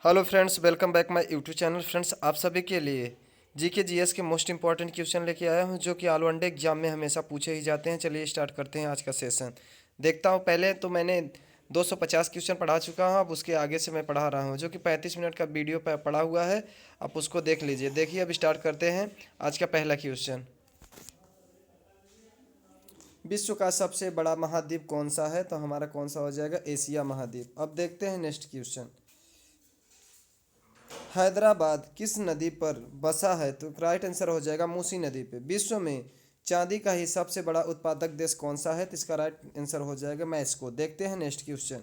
Hello friends, welcome back my YouTube channel. Friends, आप सभी के लिए जीके जीएस के मोस्ट इंपॉर्टेंट क्वेश्चन लेके आया हूं जो कि ऑल वन डे एग्जाम में हमेशा पूछे ही जाते हैं। चलिए स्टार्ट करते हैं आज का सेशन। देखता हूं, पहले तो मैंने 250 क्वेश्चन पढ़ा चुका हूं, अब उसके आगे से मैं पढ़ा रहा हूं जो कि 35 मिनट का वीडियो पड़ा हुआ है। आप उसको देख लीजिए। देखिए, अब स्टार्ट करते हैं आज का पहला क्वेश्चन। विश्व का सबसे बड़ा महाद्वीप कौन सा है? तो हमारा कौन सा हो जाएगा? एशिया महाद्वीप। अब देखते हैं नेक्स्ट क्वेश्चन। हैदराबाद किस नदी पर बसा है? तो राइट आंसर हो जाएगा मूसी नदी पे। विश्व में चांदी का ही सबसे बड़ा उत्पादक देश कौन सा है? तो इसका राइट आंसर हो जाएगा मैक्सिको। देखते हैं नेक्स्ट क्वेश्चन।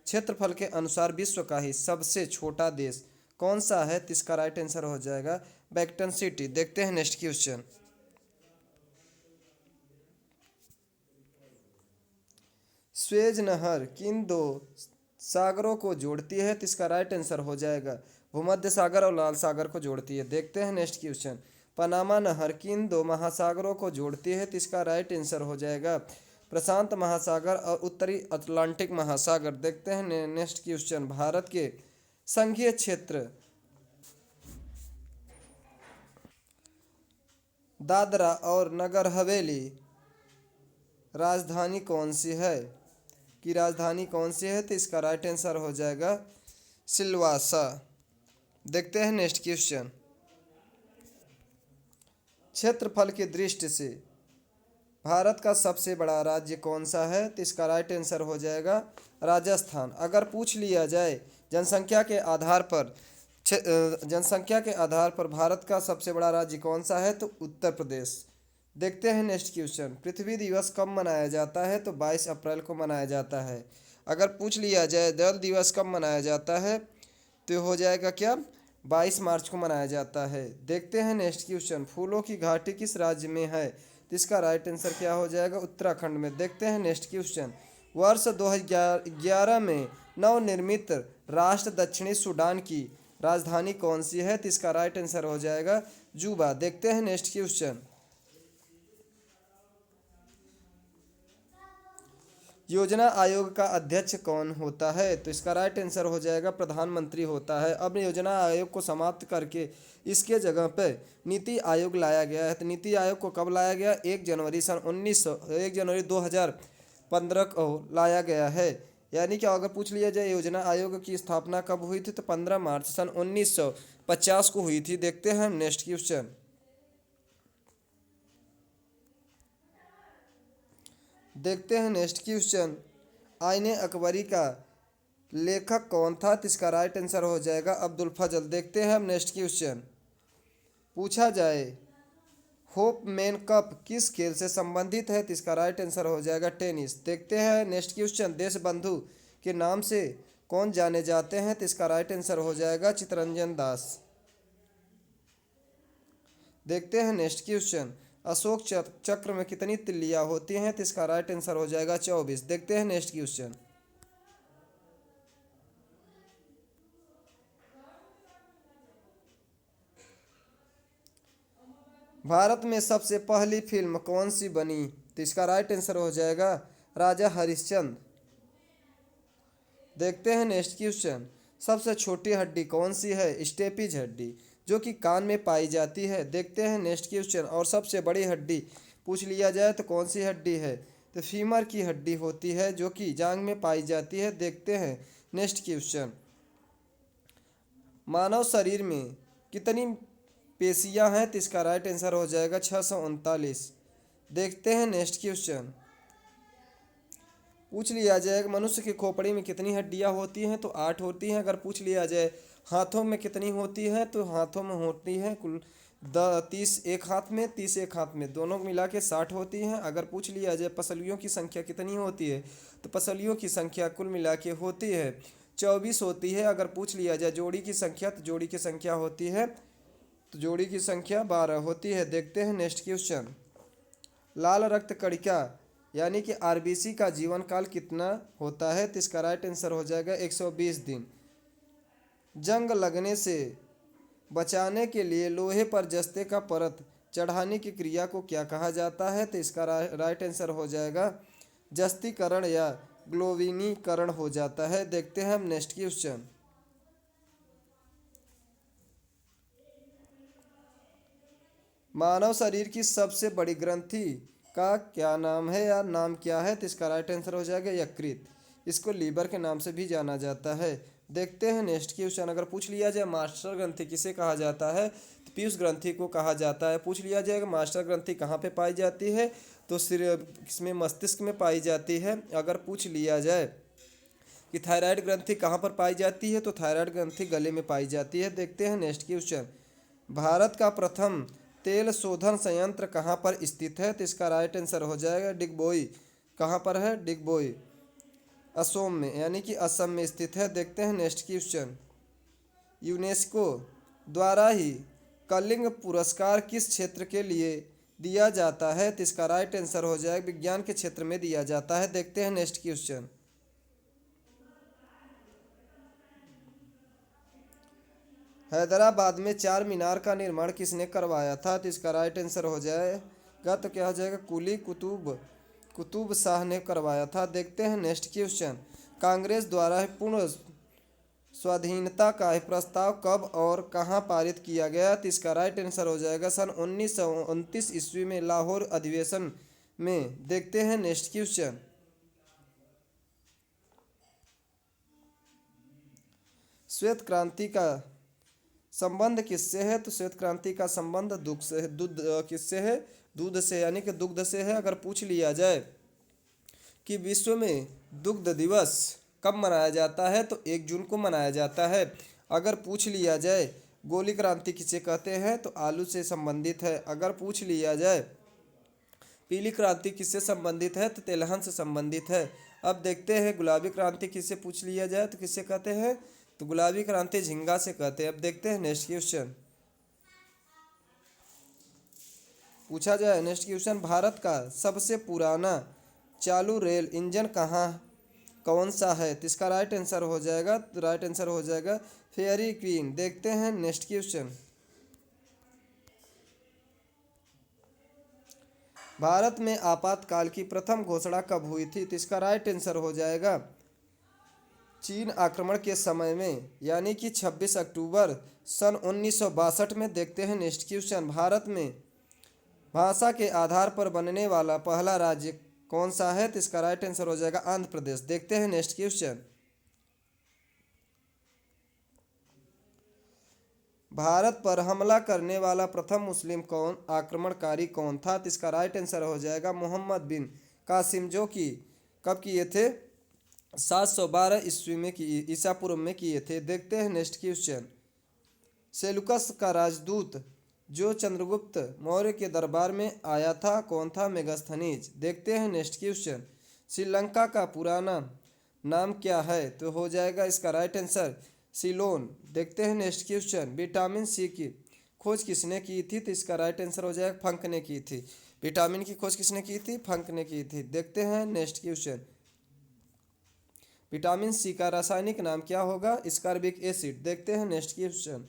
क्षेत्रफल के अनुसार विश्व का ही सबसे छोटा देश कौन सा है? तो इसका राइट आंसर हो जाएगा वेटिकन सिटी। देखते हैं नेक्स्ट क्वेश्चन। स्वेज नहर किन दो सागरों को जोड़ती है? तो इसका राइट आंसर हो जाएगा भूमध्य सागर और लाल सागर को जोड़ती है। देखते हैं नेक्स्ट क्वेश्चन। पनामा नहर किन दो महासागरों को जोड़ती है? तो इसका राइट आंसर हो जाएगा प्रशांत महासागर और उत्तरी अटलांटिक महासागर। देखते हैं नेक्स्ट क्वेश्चन। भारत के संघीय क्षेत्र दादरा और नगर हवेली राजधानी कौन सी है? की राजधानी कौन सी है? तो इसका राइट आंसर हो जाएगा सिलवासा। देखते हैं नेक्स्ट क्वेश्चन। क्षेत्रफल की दृष्टि से भारत का सबसे बड़ा राज्य कौन सा है? तो इसका राइट आंसर हो जाएगा राजस्थान। अगर पूछ लिया जाए जनसंख्या के आधार पर जनसंख्या के आधार पर भारत का सबसे बड़ा राज्य कौन सा है? तो उत्तर प्रदेश। देखते हैं नेक्स्ट क्वेश्चन। पृथ्वी दिवस कब मनाया जाता है? तो 22 अप्रैल को मनाया जाता है। अगर पूछ लिया जाए जल दिवस कब मनाया जाता है? तो हो जाएगा क्या? 22 मार्च को मनाया जाता है। देखते हैं नेक्स्ट क्वेश्चन। फूलों की घाटी किस राज्य में है? तो इसका राइट आंसर क्या हो जाएगा? उत्तराखंड में। देखते हैं नेक्स्ट क्वेश्चन। वर्ष 2011 में नवनिर्मित राष्ट्र दक्षिणी सूडान की राजधानी कौन सी है? तो इसका राइट आंसर हो जाएगा जूबा। देखते हैं नेक्स्ट क्वेश्चन। योजना आयोग का अध्यक्ष कौन होता है? तो इसका राइट आंसर हो जाएगा प्रधानमंत्री होता है। अब योजना आयोग को समाप्त करके इसके जगह पे नीति आयोग लाया गया है। तो नीति आयोग को कब लाया गया? 1 जनवरी 2015 को लाया गया है। यानी कि अगर पूछ लिया जाए योजना आयोग की स्थापना कब हुई थी? तो 15 मार्च सन 1950 को हुई थी। देखते हैं नेक्स्ट क्वेश्चन। देखते हैं नेक्स्ट क्वेश्चन। आईने अकबरी का लेखक कौन था? तो इसका राइट आंसर हो जाएगा अब्दुल फजल। देखते हैं हम नेक्स्ट क्वेश्चन। पूछा जाए होप मैन कप किस खेल से संबंधित है? तो इसका राइट आंसर हो जाएगा टेनिस। देखते हैं नेक्स्ट क्वेश्चन। देश बंधु के नाम से कौन जाने जाते हैं? तो इसका राइट आंसर हो जाएगा चित्तरंजन दास। देखते हैं नेक्स्ट क्वेश्चन। अशोक चक्र में कितनी तिल्लियां होती हैं? तो इसका राइट आंसर हो जाएगा 24। देखते हैं नेक्स्ट क्वेश्चन। भारत में सबसे पहली फिल्म कौन सी बनी? तो इसका राइट आंसर हो जाएगा राजा हरिश्चंद्र। देखते हैं नेक्स्ट क्वेश्चन। सबसे छोटी हड्डी कौन सी है? स्टेपिज हड्डी, जो कि कान में पाई जाती है। देखते हैं नेक्स्ट क्वेश्चन। और सबसे बड़ी हड्डी पूछ लिया जाए तो कौन सी हड्डी है? तो फीमर की हड्डी होती है जो कि जांग में पाई जाती है। देखते हैं नेक्स्ट क्वेश्चन। मानव शरीर में कितनी पेशियां हैं? तो इसका राइट आंसर हो जाएगा 639। देखते हैं नेक्स्ट क्वेश्चन। पूछ लिया जाए कि मनुष्य की खोपड़ी में कितनी हड्डियां होती हैं? तो 8 होती हैं। अगर पूछ लिया जाए हाथों में कितनी होती है? तो हाथों में होती हैं कुल 30 एक हाथ में, 30 एक हाथ में, दोनों मिला के 60 होती हैं। अगर पूछ लिया जाए पसलियों की संख्या कितनी होती है? तो पसलियों की संख्या कुल मिला के होती है 24 होती है। अगर पूछ लिया जाए जोड़ी की संख्या, तो जोड़ी की संख्या होती है, तो जोड़ी की संख्या 12 होती है। देखते हैं नेक्स्ट क्वेश्चन। लाल रक्त कणिका यानी कि आरबीसी का जीवन काल कितना होता है? तो इसका राइट आंसर हो जाएगा 120 दिन। जंग लगने से बचाने के लिए लोहे पर जस्ते का परत चढ़ाने की क्रिया को क्या कहा जाता है? तो इसका राइट आंसर हो जाएगा जस्तीकरण या ग्लोविनीकरण हो जाता है। देखते हैं हम नेक्स्ट क्वेश्चन। मानव शरीर की सबसे बड़ी ग्रंथि का क्या नाम है या नाम क्या है? तो इसका राइट आंसर हो जाएगा यकृत। इसको लीवर के नाम से भी जाना जाता है। देखते हैं नेक्स्ट क्वेश्चन। अगर पूछ लिया जाए मास्टर ग्रंथि किसे कहा जाता है, तो पीयूष ग्रंथि को कहा जाता है। पूछ लिया जाएगा मास्टर ग्रंथि कहाँ पे पाई जाती है, तो सिर्फ इसमें मस्तिष्क में पाई जाती है। अगर पूछ लिया जाए कि थायराइड ग्रंथि कहाँ पर पाई जाती है, तो थायराइड ग्रंथि गले में पाई जाती है। देखते हैं नेक्स्ट क्वेश्चन। भारत का प्रथम तेल शोधन संयंत्र कहाँ पर स्थित है? तो इसका राइट आंसर हो जाएगा डिगबोई। कहाँ पर है? डिगबोई, असम में, यानी कि असम में स्थित है। देखते हैं नेक्स्ट क्वेश्चन। यूनेस्को द्वारा ही कलिंग पुरस्कार किस क्षेत्र के लिए दिया जाता है? तो इसका राइट आंसर हो जाएगा विज्ञान के क्षेत्र में दिया जाता है। देखते हैं नेक्स्ट क्वेश्चन। हैदराबाद में चार मीनार का निर्माण किसने करवाया था? तो इसका राइट आंसर हो जाएगा, तो क्या हो जाएगा, कुली कुतुब शाह ने करवाया था। देखते हैं नेक्स्ट क्वेश्चन। कांग्रेस द्वारा पूर्ण स्वाधीनता का प्रस्ताव कब और कहाँ पारित किया गया? तो इसका राइट आंसर हो जाएगा सन 1929 ईस्वी में लाहौर अधिवेशन में। देखते हैं नेक्स्ट क्वेश्चन। श्वेत क्रांति का संबंध किससे है? तो श्वेत क्रांति का संबंध दुग्ध से है। दूध किससे है? दूध से, यानी कि दुग्ध से है। अगर पूछ लिया जाए कि विश्व में दुग्ध दिवस कब मनाया जाता है, तो 1 जून को मनाया जाता है। अगर पूछ लिया जाए गोली क्रांति किसे कहते हैं, तो आलू से संबंधित है। अगर पूछ लिया जाए पीली क्रांति किससे संबंधित है, तो तेलहन से संबंधित है। अब देखते हैं गुलाबी क्रांति किससे पूछ लिया जाए, तो किससे कहते हैं, तो गुलाबी क्रांति झींगा से कहते हैं। अब देखते हैं नेक्स्ट क्वेश्चन। पूछा जाए नेक्स्ट क्वेश्चन, भारत का सबसे पुराना चालू रेल इंजन कौन सा है? तो इसका राइट आंसर हो जाएगा, तो राइट आंसर हो जाएगा फेयरी क्वीन। देखते हैं नेक्स्ट क्वेश्चन। भारत में आपातकाल की प्रथम घोषणा कब हुई थी? तो इसका राइट आंसर हो जाएगा चीन आक्रमण के समय में, यानी कि 26 अक्टूबर सन 1962 में। देखते हैं नेक्स्ट क्वेश्चन। भारत में भाषा के आधार पर बनने वाला पहला राज्य कौन सा है? तो इसका राइट आंसर हो जाएगा आंध्र प्रदेश। देखते हैं नेक्स्ट क्वेश्चन। भारत पर हमला करने वाला प्रथम मुस्लिम आक्रमणकारी कौन था? तो इसका राइट आंसर हो जाएगा मोहम्मद बिन कासिम, जो कि कब किए थे? 712 ईस्वी में ईसा पूर्व में किए थे। देखते हैं नेक्स्ट क्वेश्चन। सेलुकस का राजदूत जो चंद्रगुप्त मौर्य के दरबार में आया था कौन था? मेगास्थनीज। देखते हैं नेक्स्ट क्वेश्चन। श्रीलंका का पुराना नाम क्या है? तो हो जाएगा इसका राइट आंसर सिलोन। देखते हैं नेक्स्ट क्वेश्चन। विटामिन सी की खोज किसने की थी? तो इसका राइट आंसर हो जाएगा फंक ने की थी। विटामिन की खोज किसने की थी? फंक ने की थी। देखते हैं नेक्स्ट क्वेश्चन। विटामिन सी का रासायनिक नाम क्या होगा? स्कारबिक एसिड। देखते हैं नेक्स्ट क्वेश्चन।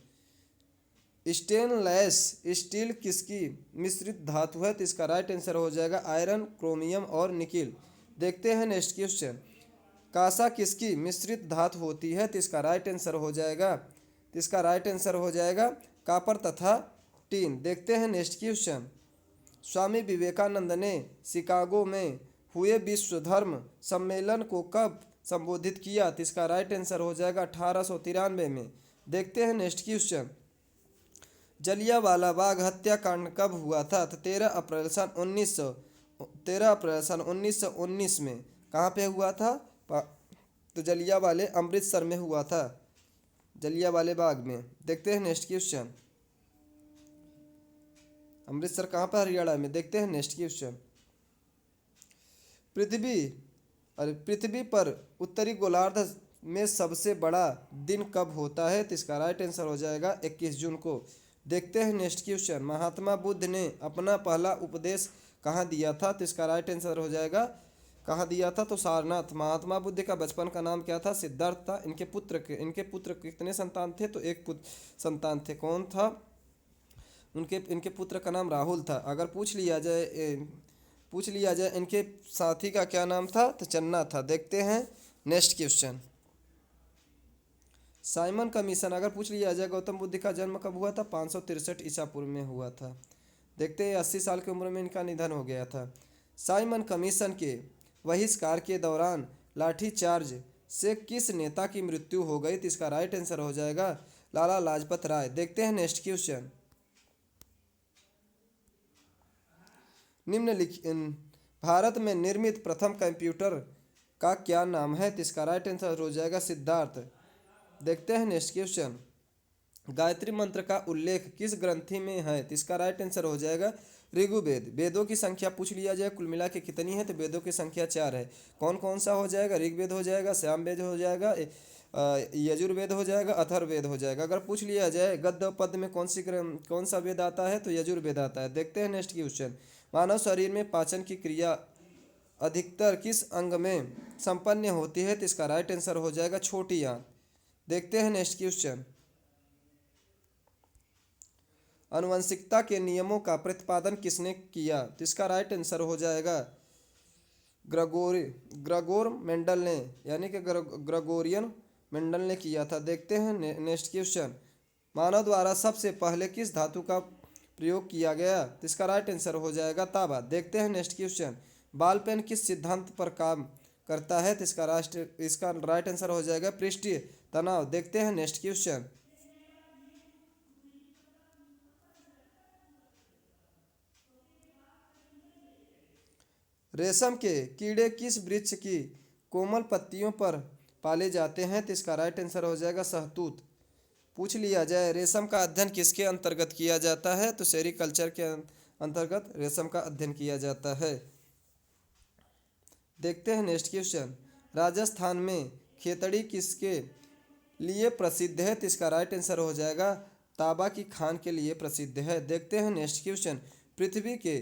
स्टेनलेस स्टील किसकी मिश्रित धातु है? तो इसका राइट आंसर हो जाएगा आयरन, क्रोमियम और निकिल। देखते हैं नेक्स्ट क्वेश्चन। कांसा किसकी मिश्रित धातु होती है? तो इसका राइट आंसर हो जाएगा, तो इसका राइट आंसर हो जाएगा कॉपर तथा टीन। देखते हैं नेक्स्ट क्वेश्चन। स्वामी विवेकानंद ने शिकागो में हुए विश्व धर्म सम्मेलन को कब संबोधित किया? तो इसका राइट आंसर हो जाएगा 1893 में। देखते हैं नेक्स्ट क्वेश्चन। जलियांवाला बाग हत्याकांड कब हुआ था? तो 13 अप्रैल सन 1919 में। कहाँ पे हुआ था? तो जलियांवाले अमृतसर में हुआ था, जलियांवाले बाग में। देखते हैं नेक्स्ट क्वेश्चन। अमृतसर कहाँ पर? हरियाणा में। देखते हैं नेक्स्ट क्वेश्चन। पृथ्वी पर उत्तरी गोलार्ध में सबसे बड़ा दिन कब होता है? तो इसका राइट आंसर हो जाएगा 21 जून को। देखते हैं नेक्स्ट क्वेश्चन। महात्मा बुद्ध ने अपना पहला उपदेश कहाँ दिया था? तो इसका राइट आंसर हो जाएगा कहाँ दिया था? तो सारनाथ। महात्मा बुद्ध का बचपन का नाम क्या था? सिद्धार्थ था। इनके पुत्र कितने संतान थे? तो एक पुत्र संतान थे। कौन था? इनके पुत्र का नाम राहुल था। अगर पूछ लिया जाए इनके साथी का क्या नाम था? तो चन्ना था। देखते हैं नेक्स्ट क्वेश्चन। साइमन कमीशन अगर पूछ लिया जाए गौतम बुद्ध का जन्म कब हुआ था? 563 ईसा पूर्व में हुआ था। देखते हैं 80 साल की उम्र में इनका निधन हो गया था। साइमन कमीशन के बहिष्कार के दौरान लाठीचार्ज से किस नेता की मृत्यु हो गई? तो इसका राइट आंसर हो जाएगा लाला लाजपत राय। देखते हैं नेक्स्ट क्वेश्चन। निम्नलिखित भारत में निर्मित प्रथम कंप्यूटर का क्या नाम है? तो इसका राइट आंसर हो जाएगा सिद्धार्थ। देखते हैं नेक्स्ट क्वेश्चन। गायत्री मंत्र का उल्लेख किस ग्रंथि में है? तो इसका राइट आंसर हो जाएगा ऋग्वेद। वेदों की संख्या पूछ लिया जाए कुल मिला के कितनी है? तो वेदों की संख्या 4 है। कौन कौन सा हो जाएगा? ऋग्वेद हो जाएगा, सामवेद हो जाएगा, यजुर्वेद हो जाएगा, अथर्ववेद हो जाएगा। अगर पूछ लिया जाए गद्य पद में कौन सा वेद आता है? तो यजुर्वेद आता है। देखते हैं नेक्स्ट क्वेश्चन। मानव शरीर में पाचन की क्रिया अधिकतर किस अंग में संपन्न होती है? तो इसका राइट आंसर हो जाएगा छोटी आंत। देखते हैं नेक्स्ट क्वेश्चन। आनुवंशिकता के नियमों का प्रतिपादन किसने किया? तो इसका राइट आंसर हो जाएगा ग्रेगोर मेंडल ने, यानी कि ग्रेगोरियन मेंडल ने किया था। देखते हैं नेक्स्ट क्वेश्चन। मानव द्वारा सबसे पहले किस धातु का प्रयोग किया गया? तो इसका राइट आंसर हो जाएगा तांबा। देखते हैं नेक्स्ट क्वेश्चन। बॉल पेन किस सिद्धांत पर काम करता है? तो इसका राइट आंसर हो जाएगा पृष्ठीय तनाव। देखते हैं नेक्स्ट क्वेश्चन। रेशम के कीड़े किस वृक्ष की कोमल पत्तियों पर पाले जाते हैं? तो इसका राइट आंसर हो जाएगा शहतूत। पूछ लिया जाए रेशम का अध्ययन किसके अंतर्गत किया जाता है? तो सेरीकल्चर के अंतर्गत रेशम का अध्ययन किया जाता है। देखते हैं नेक्स्ट क्वेश्चन। राजस्थान में खेतड़ी किसके लिए प्रसिद्ध है? तो इसका राइट आंसर हो जाएगा तांबा की खान के लिए प्रसिद्ध है। देखते हैं नेक्स्ट क्वेश्चन। पृथ्वी के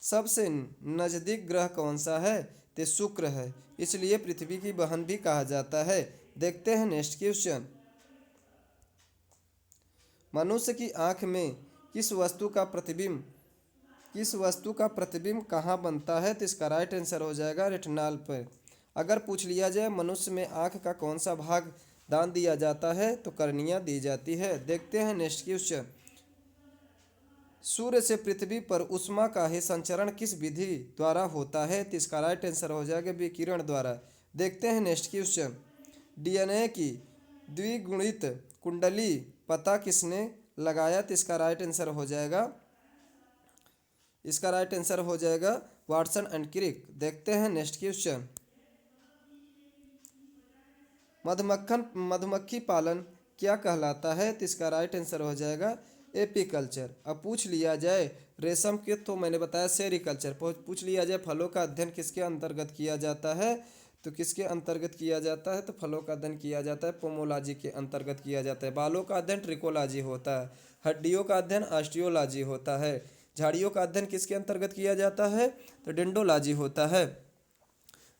सबसे नजदीक ग्रह कौन सा है? तो शुक्र है, इसलिए पृथ्वी की बहन भी कहा जाता है। देखते हैं नेक्स्ट क्वेश्चन। मनुष्य की आंख में किस वस्तु का प्रतिबिंब कहाँ बनता है? तो इसका राइट आंसर हो जाएगा रेटिनाल पर। अगर पूछ लिया जाए मनुष्य में आंख का कौन सा भाग दान दिया जाता है? तो कर्निया दी जाती है। देखते हैं नेक्स्ट क्वेश्चन। सूर्य से पृथ्वी पर ऊष्मा का ही संचरण किस विधि द्वारा होता है? तो इसका राइट आंसर हो जाएगा विकिरण द्वारा। देखते हैं नेक्स्ट क्वेश्चन। डीएनए की द्विगुणित कुंडली पता किसने लगाया? तो इसका राइट आंसर हो जाएगा वाटसन एंड क्रिक। देखते हैं नेक्स्ट क्वेश्चन। मधुमक्खी पालन क्या कहलाता है? तो इसका राइट आंसर हो जाएगा एपीकल्चर। अब पूछ लिया जाए रेशम के, तो मैंने बताया सेरीकल्चर। पूछ लिया जाए फलों का अध्ययन किसके अंतर्गत किया जाता है? तो किसके अंतर्गत किया जाता है? तो फलों का अध्ययन किया जाता है पोमोलॉजी के अंतर्गत किया जाता है। बालों का अध्ययन ट्रिकोलॉजी होता है। हड्डियों का अध्ययन ऑस्टियोलॉजी होता है। झाड़ियों का अध्ययन किसके अंतर्गत किया जाता है? तो डेंडोलॉजी होता है।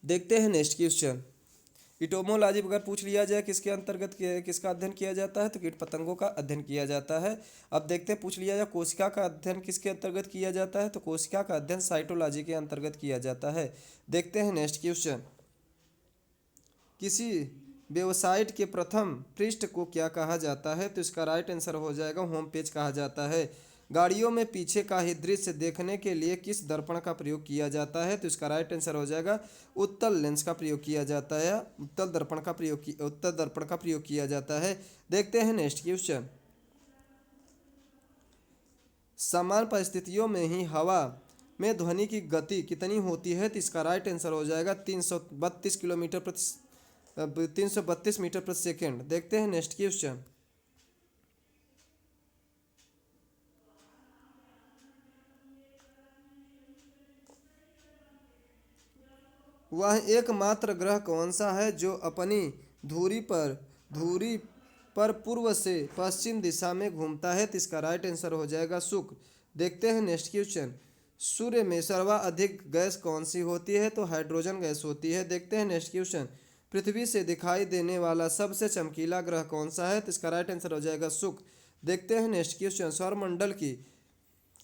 देखते हैं नेक्स्ट क्वेश्चन। इटोमोलॉजी अगर पूछ लिया जाए किसका अध्ययन किया जाता है? तो कीट पतंगों का अध्ययन किया जाता है। अब देखते हैं पूछ लिया जाए कोशिका का अध्ययन किसके अंतर्गत किया जाता है? तो कोशिका का अध्ययन साइटोलॉजी के अंतर्गत किया जाता है। देखते हैं नेक्स्ट क्वेश्चन। किसी वेबसाइट के प्रथम पृष्ठ को क्या कहा जाता है? तो इसका राइट आंसर हो जाएगा होम पेज कहा जाता है। गाड़ियों में पीछे का ही दृश्य देखने के लिए किस दर्पण का प्रयोग किया जाता है? तो इसका राइट आंसर हो जाएगा उत्तल लेंस का प्रयोग किया जाता है, उत्तल दर्पण का प्रयोग किया जाता है। देखते हैं नेक्स्ट क्वेश्चन। समान परिस्थितियों में ही हवा में ध्वनि की गति कितनी होती है? तो इसका राइट आंसर हो जाएगा 332 मीटर प्रति सेकेंड। देखते हैं नेक्स्ट क्वेश्चन। वह एकमात्र ग्रह कौन सा है जो अपनी धुरी पर पूर्व से पश्चिम दिशा में घूमता है? तो इसका राइट आंसर हो जाएगा शुक्र। देखते हैं नेक्स्ट क्वेश्चन। सूर्य में सर्वाधिक गैस कौन सी होती है? तो हाइड्रोजन गैस होती है। देखते हैं नेक्स्ट क्वेश्चन। पृथ्वी से दिखाई देने वाला सबसे चमकीला ग्रह कौन सा है? तो इसका राइट आंसर हो जाएगा शुक्र। देखते हैं नेक्स्ट क्वेश्चन।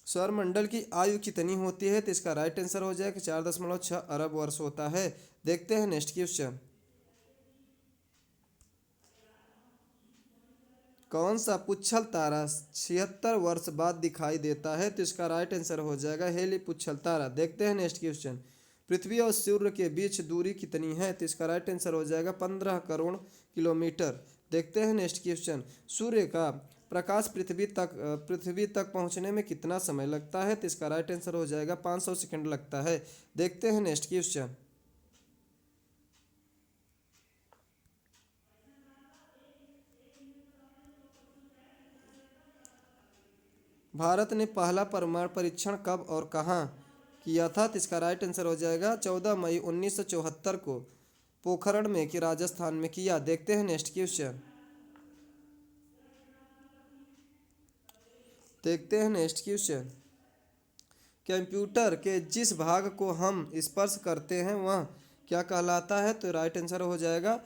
सौरमंडल की आयु कितनी होती है? तो इसका राइट आंसर हो जाएगा 4.6 अरब वर्ष होता है। देखते हैं नेक्स्ट क्वेश्चन। कौन सा पुच्छल तारा 76 वर्ष बाद दिखाई देता है? तो इसका राइट आंसर हो जाएगा हेली पुच्छल तारा। देखते हैं नेक्स्ट क्वेश्चन। पृथ्वी और सूर्य के बीच दूरी कितनी है? तो इसका राइट आंसर हो जाएगा 15 करोड़ किलोमीटर। देखते हैं नेक्स्ट क्वेश्चन। सूर्य का प्रकाश पृथ्वी तक पहुंचने में कितना समय लगता है? तो इसका राइट आंसर हो जाएगा 500 सेकंड लगता है। देखते हैं नेक्स्ट क्वेश्चन। भारत ने पहला परमाणु परीक्षण कब और कहाँ किया था? तो इसका राइट आंसर हो जाएगा 14 मई 1974 को पोखरण में कि राजस्थान में किया। देखते हैं नेक्स्ट क्वेश्चन। देखते हैं नेक्स्ट क्वेश्चन। कंप्यूटर के जिस भाग को हम स्पर्श करते हैं वह क्या कहलाता है? तो राइट आंसर हो जाएगा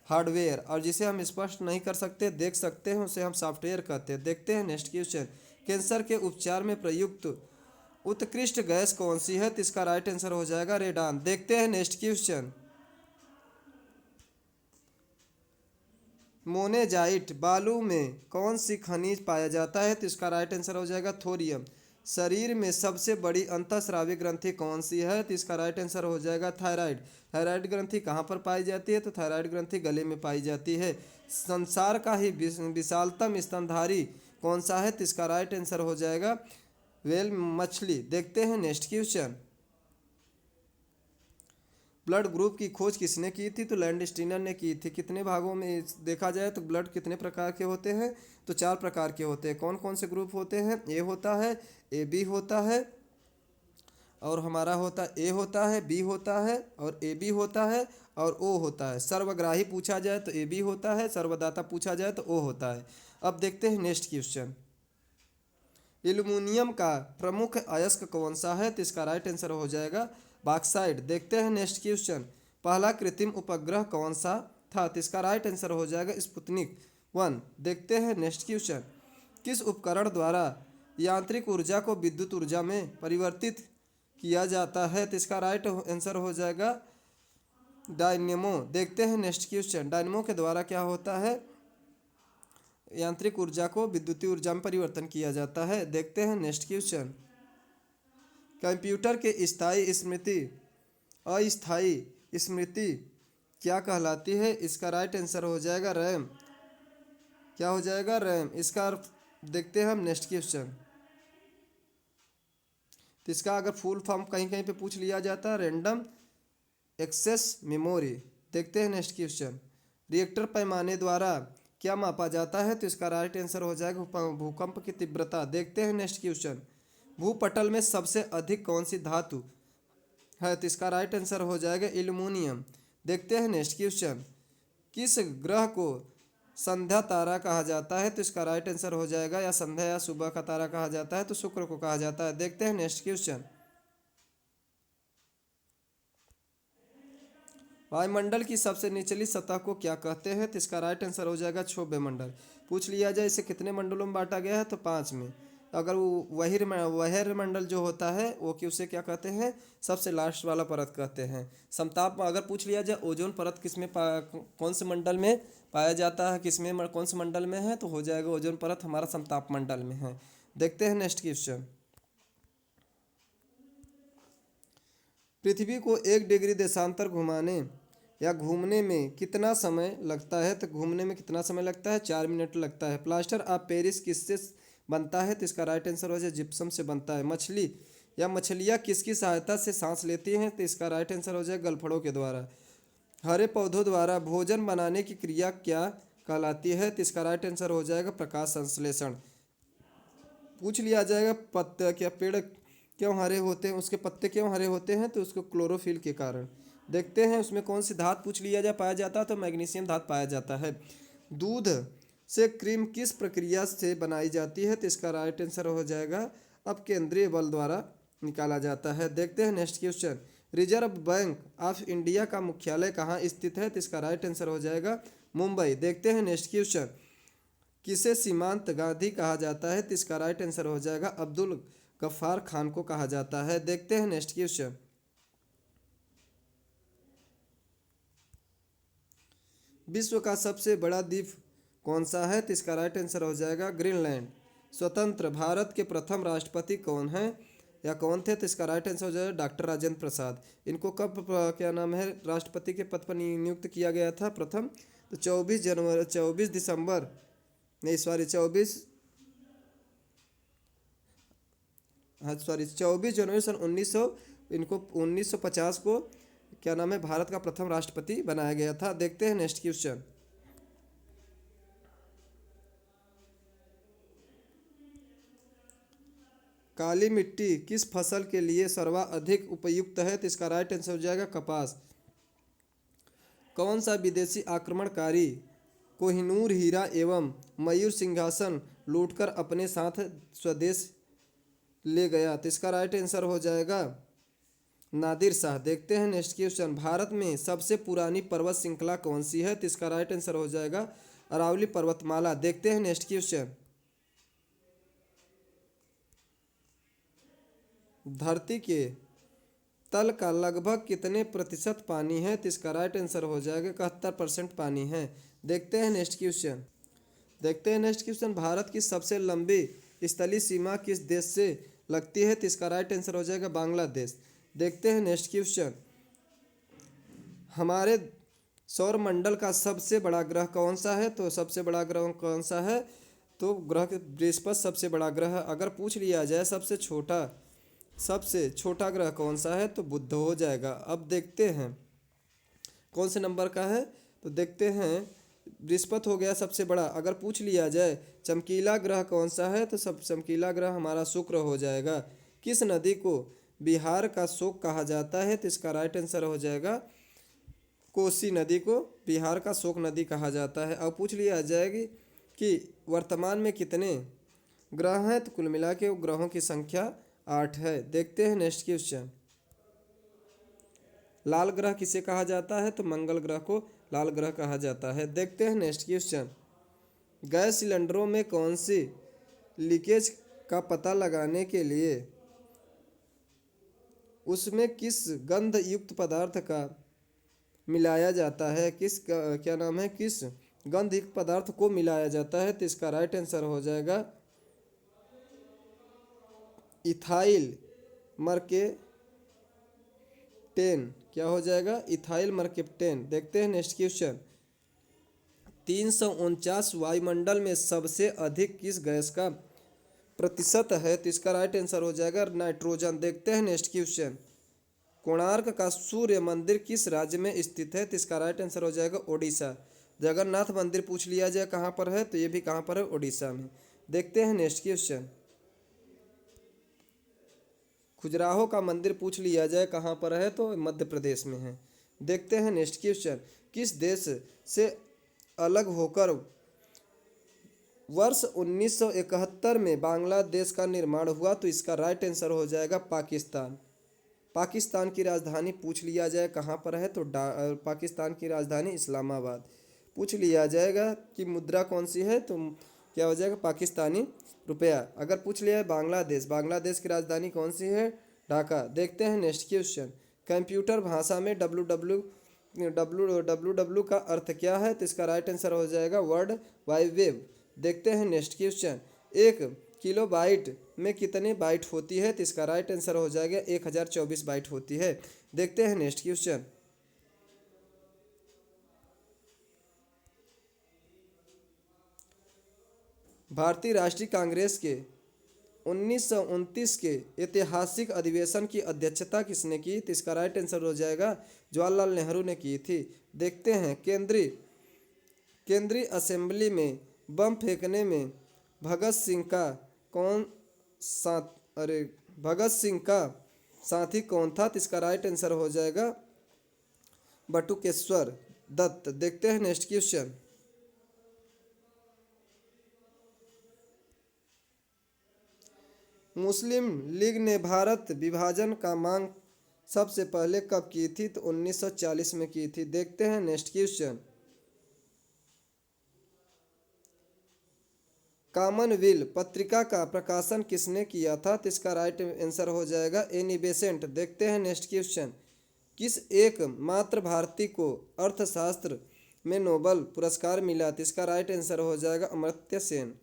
हार्डवेयर। और जिसे हम स्पर्श नहीं कर सकते, देख सकते हैं, उसे हम सॉफ्टवेयर कहते हैं। देखते हैं नेक्स्ट क्वेश्चन। कैंसर के उपचार में प्रयुक्त उत्कृष्ट गैस कौन सी है? तो इसका राइट आंसर हो जाएगा रेडान। देखते हैं नेक्स्ट क्वेश्चन। मोनेजाइट बालू में कौन सी खनिज पाया जाता है? तो इसका राइट आंसर हो जाएगा थोरियम। शरीर में सबसे बड़ी अंतःस्रावी ग्रंथि कौन सी है? तो इसका राइट आंसर हो जाएगा थायराइड। थायराइड ग्रंथि कहाँ पर पाई जाती है? तो थायराइड ग्रंथि गले में पाई जाती है। संसार का ही विशालतम स्तनधारी कौन सा है? तो इसका राइट आंसर हो जाएगा वेल मछली। देखते हैं नेक्स्ट क्वेश्चन। ब्लड ग्रुप की खोज किसने की थी? तो लैंडस्टीनर ने की थी। कितने भागों में देखा जाए तो ब्लड कितने प्रकार के होते हैं? तो 4 प्रकार के होते हैं। कौन कौन से ग्रुप होते हैं? ए होता है, ए बी होता है, और हमारा होता है ए होता है, बी होता है, और ए बी होता है, और ओ होता है। सर्वग्राही पूछा जाए तो ए बी होता है, सर्वदाता पूछा जाए तो ओ होता है। अब देखते हैं नेक्स्ट क्वेश्चन। एल्युमिनियम का प्रमुख अयस्क कौन सा है? तो इसका राइट आंसर हो जाएगा बॉक्साइट। देखते हैं नेक्स्ट क्वेश्चन। पहला कृत्रिम उपग्रह कौन सा था? तो इसका राइट आंसर हो जाएगा स्पुतनिक 1। देखते हैं नेक्स्ट क्वेश्चन। किस उपकरण द्वारा यांत्रिक ऊर्जा को विद्युत ऊर्जा में परिवर्तित किया जाता है? तो इसका राइट आंसर हो जाएगा डायनेमो। देखते हैं नेक्स्ट क्वेश्चन। डायनेमो के द्वारा क्या होता है? यांत्रिक ऊर्जा को विद्युतीय ऊर्जा में परिवर्तन किया जाता है। देखते हैं नेक्स्ट क्वेश्चन। कंप्यूटर के स्थायी स्मृति अस्थायी स्मृति क्या कहलाती है? इसका राइट आंसर हो जाएगा रैम। क्या हो जाएगा? रैम। इसका देखते हैं हम नेक्स्ट क्वेश्चन। तो इसका अगर फुल फॉर्म कहीं कहीं पे पूछ लिया जाता है, रैंडम एक्सेस मेमोरी। देखते हैं नेक्स्ट क्वेश्चन। रिएक्टर पैमाने द्वारा क्या मापा जाता है? तो इसका राइट आंसर हो जाएगा भूकंप की तीव्रता। देखते हैं नेक्स्ट क्वेश्चन। भूपटल में सबसे अधिक कौन सी धातु है? तो इसका राइट आंसर हो जाएगा एल्युमिनियम। देखते हैं नेक्स्ट क्वेश्चन। किस ग्रह को संध्या तारा कहा जाता है? तो इसका राइट आंसर हो जाएगा या संध्या या सुबह का तारा कहा जाता है तो शुक्र को कहा जाता है। देखते हैं नेक्स्ट क्वेश्चन। वायुमंडल की सबसे निचली सतह को क्या कहते हैं? तो इसका राइट आंसर हो जाएगा क्षोभ्य मंडल। पूछ लिया जाए इसे कितने मंडलों में बांटा गया है? तो 5 में। अगर वो बहिर्मंडल जो होता है वो कि उसे क्या कहते हैं? सबसे लास्ट वाला परत कहते हैं। समताप अगर पूछ लिया जाए ओजोन परत कौन से मंडल में पाया जाता है, कौन से मंडल में है? तो हो जाएगा ओजोन परत हमारा समताप मंडल में है। देखते हैं नेक्स्ट क्वेश्चन। पृथ्वी को 1 डिग्री देशांतर घुमाने या घूमने में कितना समय लगता है? तो घूमने में कितना समय लगता है? 4 मिनट लगता है। प्लास्टर ऑफ पेरिस किससे बनता है? तो इसका राइट आंसर हो जाए जिप्सम से बनता है। मछली या मछलियाँ किसकी सहायता से सांस लेती हैं? तो इसका राइट आंसर हो जाए गलफड़ों के द्वारा। हरे पौधों द्वारा भोजन बनाने की क्रिया क्या कहलाती है? तो इसका राइट आंसर हो जाएगा प्रकाश संश्लेषण। पूछ लिया जाएगा पत्ते क्या पेड़ क्यों हरे होते हैं, उसके पत्ते क्यों हरे होते हैं? तो उसको क्लोरोफिल के कारण। देखते हैं उसमें कौन सी धातु पूछ लिया जाए पाया जाता है तो मैग्नीशियम धातु पाया जाता है। दूध से क्रीम किस प्रक्रिया से बनाई जाती है? तो इसका राइट आंसर हो जाएगा अपकेंद्रीय बल द्वारा निकाला जाता है। देखते हैं next question. Reserve bank of India का मुख्यालय कहाँ स्थित है? तो इसका राइट आंसर हो जाएगा मुंबई। देखते हैं नेक्स्ट क्वेश्चन। किसे सीमांत गांधी कहा जाता है? तो इसका राइट आंसर हो जाएगा अब्दुल गफ्फार खान को कहा जाता है। देखते हैं नेक्स्ट क्वेश्चन। विश्व का सबसे बड़ा द्वीप कौन सा है? तो इसका राइट आंसर हो जाएगा ग्रीनलैंड। स्वतंत्र भारत के प्रथम राष्ट्रपति कौन है या कौन थे? तो इसका राइट आंसर हो जाएगा डॉक्टर राजेंद्र प्रसाद। इनको कब क्या नाम है राष्ट्रपति के पद पर नियुक्त किया गया था प्रथम? तो 24 दिसंबर, नहीं सॉरी 24 जनवरी सन 1950 को क्या नाम है भारत का प्रथम राष्ट्रपति बनाया गया था। देखते हैं नेक्स्ट क्वेश्चन। काली मिट्टी किस फसल के लिए सर्वाधिक उपयुक्त है? तो इसका राइट आंसर हो जाएगा कपास। कौन सा विदेशी आक्रमणकारी कोहिनूर हीरा एवं मयूर सिंहासन लूटकर अपने साथ स्वदेश ले गया? तो इसका राइट आंसर हो जाएगा नादिर शाह। देखते हैं नेक्स्ट क्वेश्चन। भारत में सबसे पुरानी पर्वत श्रृंखला कौन सी है? तो इसका राइट आंसर हो जाएगा अरावली पर्वतमाला। देखते हैं नेक्स्ट क्वेश्चन। धरती के तल का लगभग कितने प्रतिशत पानी है? तो इसका राइट आंसर हो जाएगा 71% पानी है। देखते हैं नेक्स्ट क्वेश्चन। भारत की सबसे लंबी स्थलीय सीमा किस देश से लगती है? तो इसका राइट आंसर हो जाएगा बांग्लादेश। देखते हैं नेक्स्ट क्वेश्चन। हमारे सौर मंडल का सबसे बड़ा ग्रह कौन सा है? तो सबसे बड़ा ग्रह कौन सा है? तो ग्रह बृहस्पति सबसे बड़ा ग्रह है। अगर पूछ लिया जाए सबसे छोटा ग्रह कौन सा है? तो बुध हो जाएगा। अब देखते हैं कौन से नंबर का है। तो देखते हैं बृहस्पति हो गया सबसे बड़ा। अगर पूछ लिया जाए चमकीला ग्रह कौन सा है? तो सब चमकीला ग्रह हमारा शुक्र हो जाएगा। किस नदी को बिहार का शोक कहा जाता है? तो इसका राइट आंसर हो जाएगा कोसी नदी को बिहार का शोक नदी कहा जाता है। अब पूछ लिया जाएगी कि वर्तमान में कितने ग्रह हैं? तो कुल मिला के ग्रहों की संख्या 8 है। देखते हैं नेक्स्ट क्वेश्चन। लाल ग्रह किसे कहा जाता है? तो मंगल ग्रह को लाल ग्रह कहा जाता है। देखते हैं नेक्स्ट क्वेश्चन। गैस सिलेंडरों में कौन सी लीकेज का पता लगाने के लिए उसमें किस गंध युक्त पदार्थ का मिलाया जाता है? किस गंध युक्त पदार्थ को मिलाया जाता है? तो इसका राइट आंसर हो जाएगा इथाइल मर्केप्टेन। क्या हो जाएगा? इथाइल मर्केप्टेन। देखते हैं नेक्स्ट क्वेश्चन। 349 वायुमंडल में सबसे अधिक किस गैस का प्रतिशत है? तो इसका राइट आंसर हो जाएगा नाइट्रोजन। देखते हैं नेक्स्ट क्वेश्चन। कोणार्क का सूर्य मंदिर किस राज्य में स्थित है? तो इसका राइट आंसर हो जाएगा ओडिशा। जगन्नाथ मंदिर पूछ लिया जाए कहाँ पर है? तो ये भी कहाँ पर है? ओडिशा में। देखते हैं नेक्स्ट क्वेश्चन। खजुराहो का मंदिर पूछ लिया जाए कहाँ पर है? तो मध्य प्रदेश में है। देखते हैं नेक्स्ट क्वेश्चन। किस देश से अलग होकर वर्ष 1971 में बांग्लादेश का निर्माण हुआ? तो इसका राइट आंसर हो जाएगा पाकिस्तान। पाकिस्तान की राजधानी पूछ लिया जाए कहाँ पर है? तो पाकिस्तान की राजधानी इस्लामाबाद। पूछ लिया जाएगा कि मुद्रा कौन सी है? तो क्या हो जाएगा? पाकिस्तानी रुपया। अगर पूछ लिया है बांग्लादेश की राजधानी कौन सी है? ढाका। देखते हैं नेक्स्ट क्वेश्चन। कंप्यूटर भाषा में www का अर्थ क्या है? तो इसका राइट आंसर हो जाएगा वर्ल्ड वाइड वेब। देखते हैं नेक्स्ट क्वेश्चन। 1 किलोबाइट में कितने बाइट होती है? तो इसका राइट आंसर हो जाएगा 1024 बाइट होती है। देखते हैं नेक्स्ट क्वेश्चन। भारतीय राष्ट्रीय कांग्रेस के 1929 के ऐतिहासिक अधिवेशन की अध्यक्षता किसने की? तो इसका राइट आंसर हो जाएगा जवाहरलाल नेहरू ने की थी। देखते हैं केंद्रीय असेंबली में बम फेंकने में भगत सिंह का साथी कौन था? तो इसका राइट आंसर हो जाएगा बटुकेश्वर दत्त। देखते हैं नेक्स्ट क्वेश्चन। मुस्लिम लीग ने भारत विभाजन का मांग सबसे पहले कब की थी? तो 1940 में की थी। देखते हैं नेक्स्ट क्वेश्चन। कॉमनवेल्थ पत्रिका का प्रकाशन किसने किया था? तो इसका राइट आंसर हो जाएगा एनी बेसेंट। देखते हैं नेक्स्ट क्वेश्चन। किस एक मात्र भारतीय को अर्थशास्त्र में नोबल पुरस्कार मिला? तो इसका राइट आंसर हो जाएगा अमर्त्य सेन।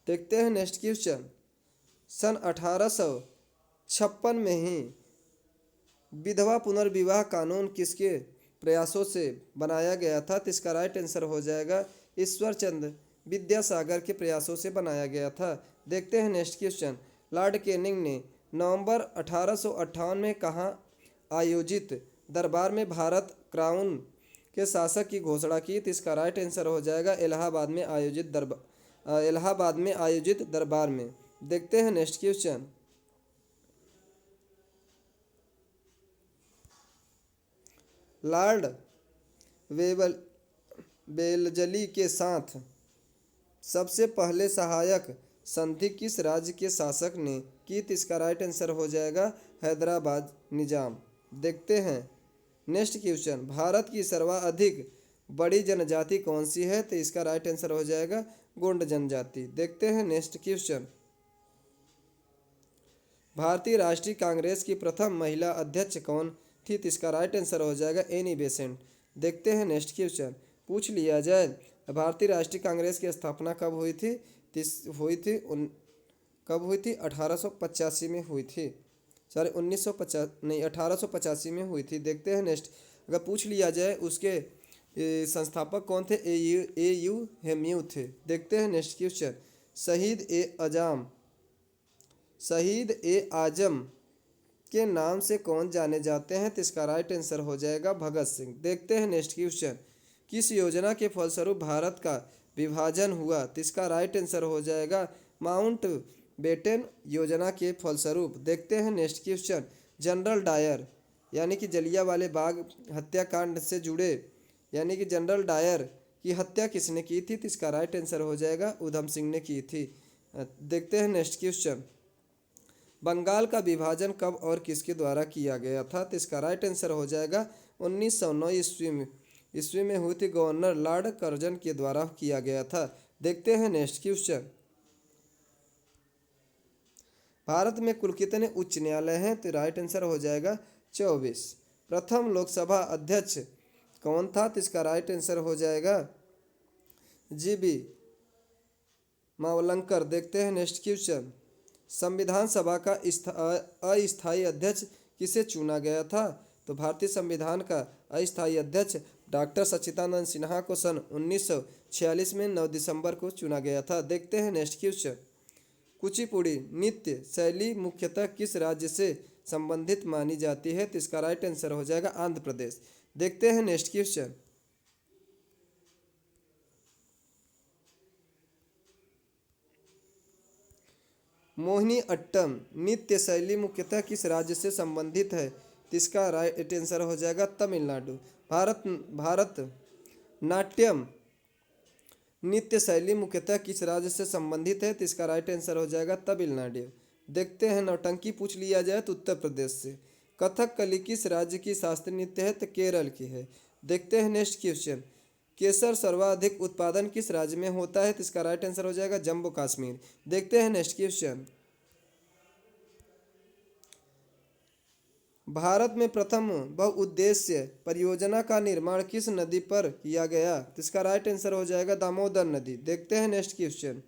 देखते हैं नेक्स्ट क्वेश्चन। सन 1856 में ही विधवा पुनर्विवाह कानून किसके प्रयासों से बनाया गया था? तो इसका राइट आंसर हो जाएगा ईश्वर चंद्र विद्यासागर के प्रयासों से बनाया गया था। देखते हैं नेक्स्ट क्वेश्चन। लॉर्ड कैनिंग ने नवंबर 1858 में कहाँ आयोजित दरबार में भारत क्राउन के शासक की घोषणा की? तो इसका राइट आंसर हो जाएगा इलाहाबाद में आयोजित दरबार में। देखते हैं नेक्स्ट क्वेश्चन। लॉर्ड वेलजली के साथ सबसे पहले सहायक संधि किस राज्य के शासक ने की? तो इसका राइट आंसर हो जाएगा हैदराबाद निजाम। देखते हैं नेक्स्ट क्वेश्चन। भारत की सर्वाधिक बड़ी जनजाति कौन सी है? तो इसका राइट आंसर हो जाएगा गोंड जनजाति। देखते हैं नेक्स्ट क्वेश्चन। भारतीय राष्ट्रीय कांग्रेस की प्रथम महिला अध्यक्ष कौन थी? तो इसका राइट आंसर हो जाएगा एनी बेसेंट। देखते हैं नेक्स्ट क्वेश्चन। पूछ लिया जाए भारतीय राष्ट्रीय कांग्रेस की स्थापना कब हुई थी? कब हुई थी? 1885 में हुई थी। सॉरी 1950 नहीं 1885 में हुई थी। देखते हैं नेक्स्ट। अगर पूछ लिया जाए उसके संस्थापक कौन थे? ए यू हेम्यू थे। देखते हैं नेक्स्ट क्वेश्चन। शहीद ए आजम के नाम से कौन जाने जाते हैं? तो इसका राइट आंसर हो जाएगा भगत सिंह। देखते हैं नेक्स्ट क्वेश्चन। किस योजना के फलस्वरूप भारत का विभाजन हुआ? तो इसका राइट आंसर हो जाएगा माउंट बेटन योजना के फलस्वरूप। देखते हैं नेक्स्ट क्वेश्चन। जनरल डायर यानी कि जलियांवाला बाग हत्याकांड से जुड़े यानी कि जनरल डायर की हत्या किसने की थी? तो इसका राइट आंसर हो जाएगा उधम सिंह ने की थी। देखते हैं नेक्स्ट क्वेश्चन। बंगाल का विभाजन कब और किसके द्वारा किया गया था? तो इसका राइट आंसर हो जाएगा 1909 ईस्वी में हुई थी। गवर्नर लॉर्ड कर्जन के द्वारा किया गया था। देखते हैं नेक्स्ट क्वेश्चन। भारत में कुल कितने उच्च न्यायालय हैं? तो राइट आंसर हो जाएगा 24। प्रथम लोकसभा अध्यक्ष कौन था? तो इसका राइट आंसर हो जाएगा जीबी मावलंकर। देखते हैं नेक्स्ट क्वेश्चन। संविधान सभा का अस्थायी अध्यक्ष किसे चुना गया था? तो भारतीय संविधान का अस्थायी अध्यक्ष डॉक्टर सच्चिदानंद सिन्हा को सन 1946 में 9 दिसंबर को चुना गया था। देखते हैं नेक्स्ट क्वेश्चन। कुचिपुड़ी नृत्य शैली मुख्यतः किस राज्य से संबंधित मानी जाती है? तो इसका राइट आंसर हो जाएगा आंध्र प्रदेश। देखते हैं नेक्स्ट क्वेश्चन। मोहिनी अट्टम नृत्य शैली मुख्यतः किस राज्य से संबंधित है? तो इसका राइट आंसर हो जाएगा तमिलनाडु। भारत नाट्यम नृत्य शैली मुख्यतः किस राज्य से संबंधित है? तो इसका राइट आंसर हो जाएगा तमिलनाडु। देखते हैं नौटंकी पूछ लिया जाए तो उत्तर प्रदेश से। कथकली किस राज्य की शास्त्रीय नृत्य है? तो केरल की है। देखते हैं नेक्स्ट क्वेश्चन। केसर सर्वाधिक उत्पादन किस राज्य में होता है? तो इसका राइट आंसर हो जाएगा जम्मू कश्मीर। देखते हैं नेक्स्ट क्वेश्चन। भारत में प्रथम बहुउद्देश्य परियोजना का निर्माण किस नदी पर किया गया? तो इसका राइट आंसर हो जाएगा दामोदर नदी। देखते हैं next question.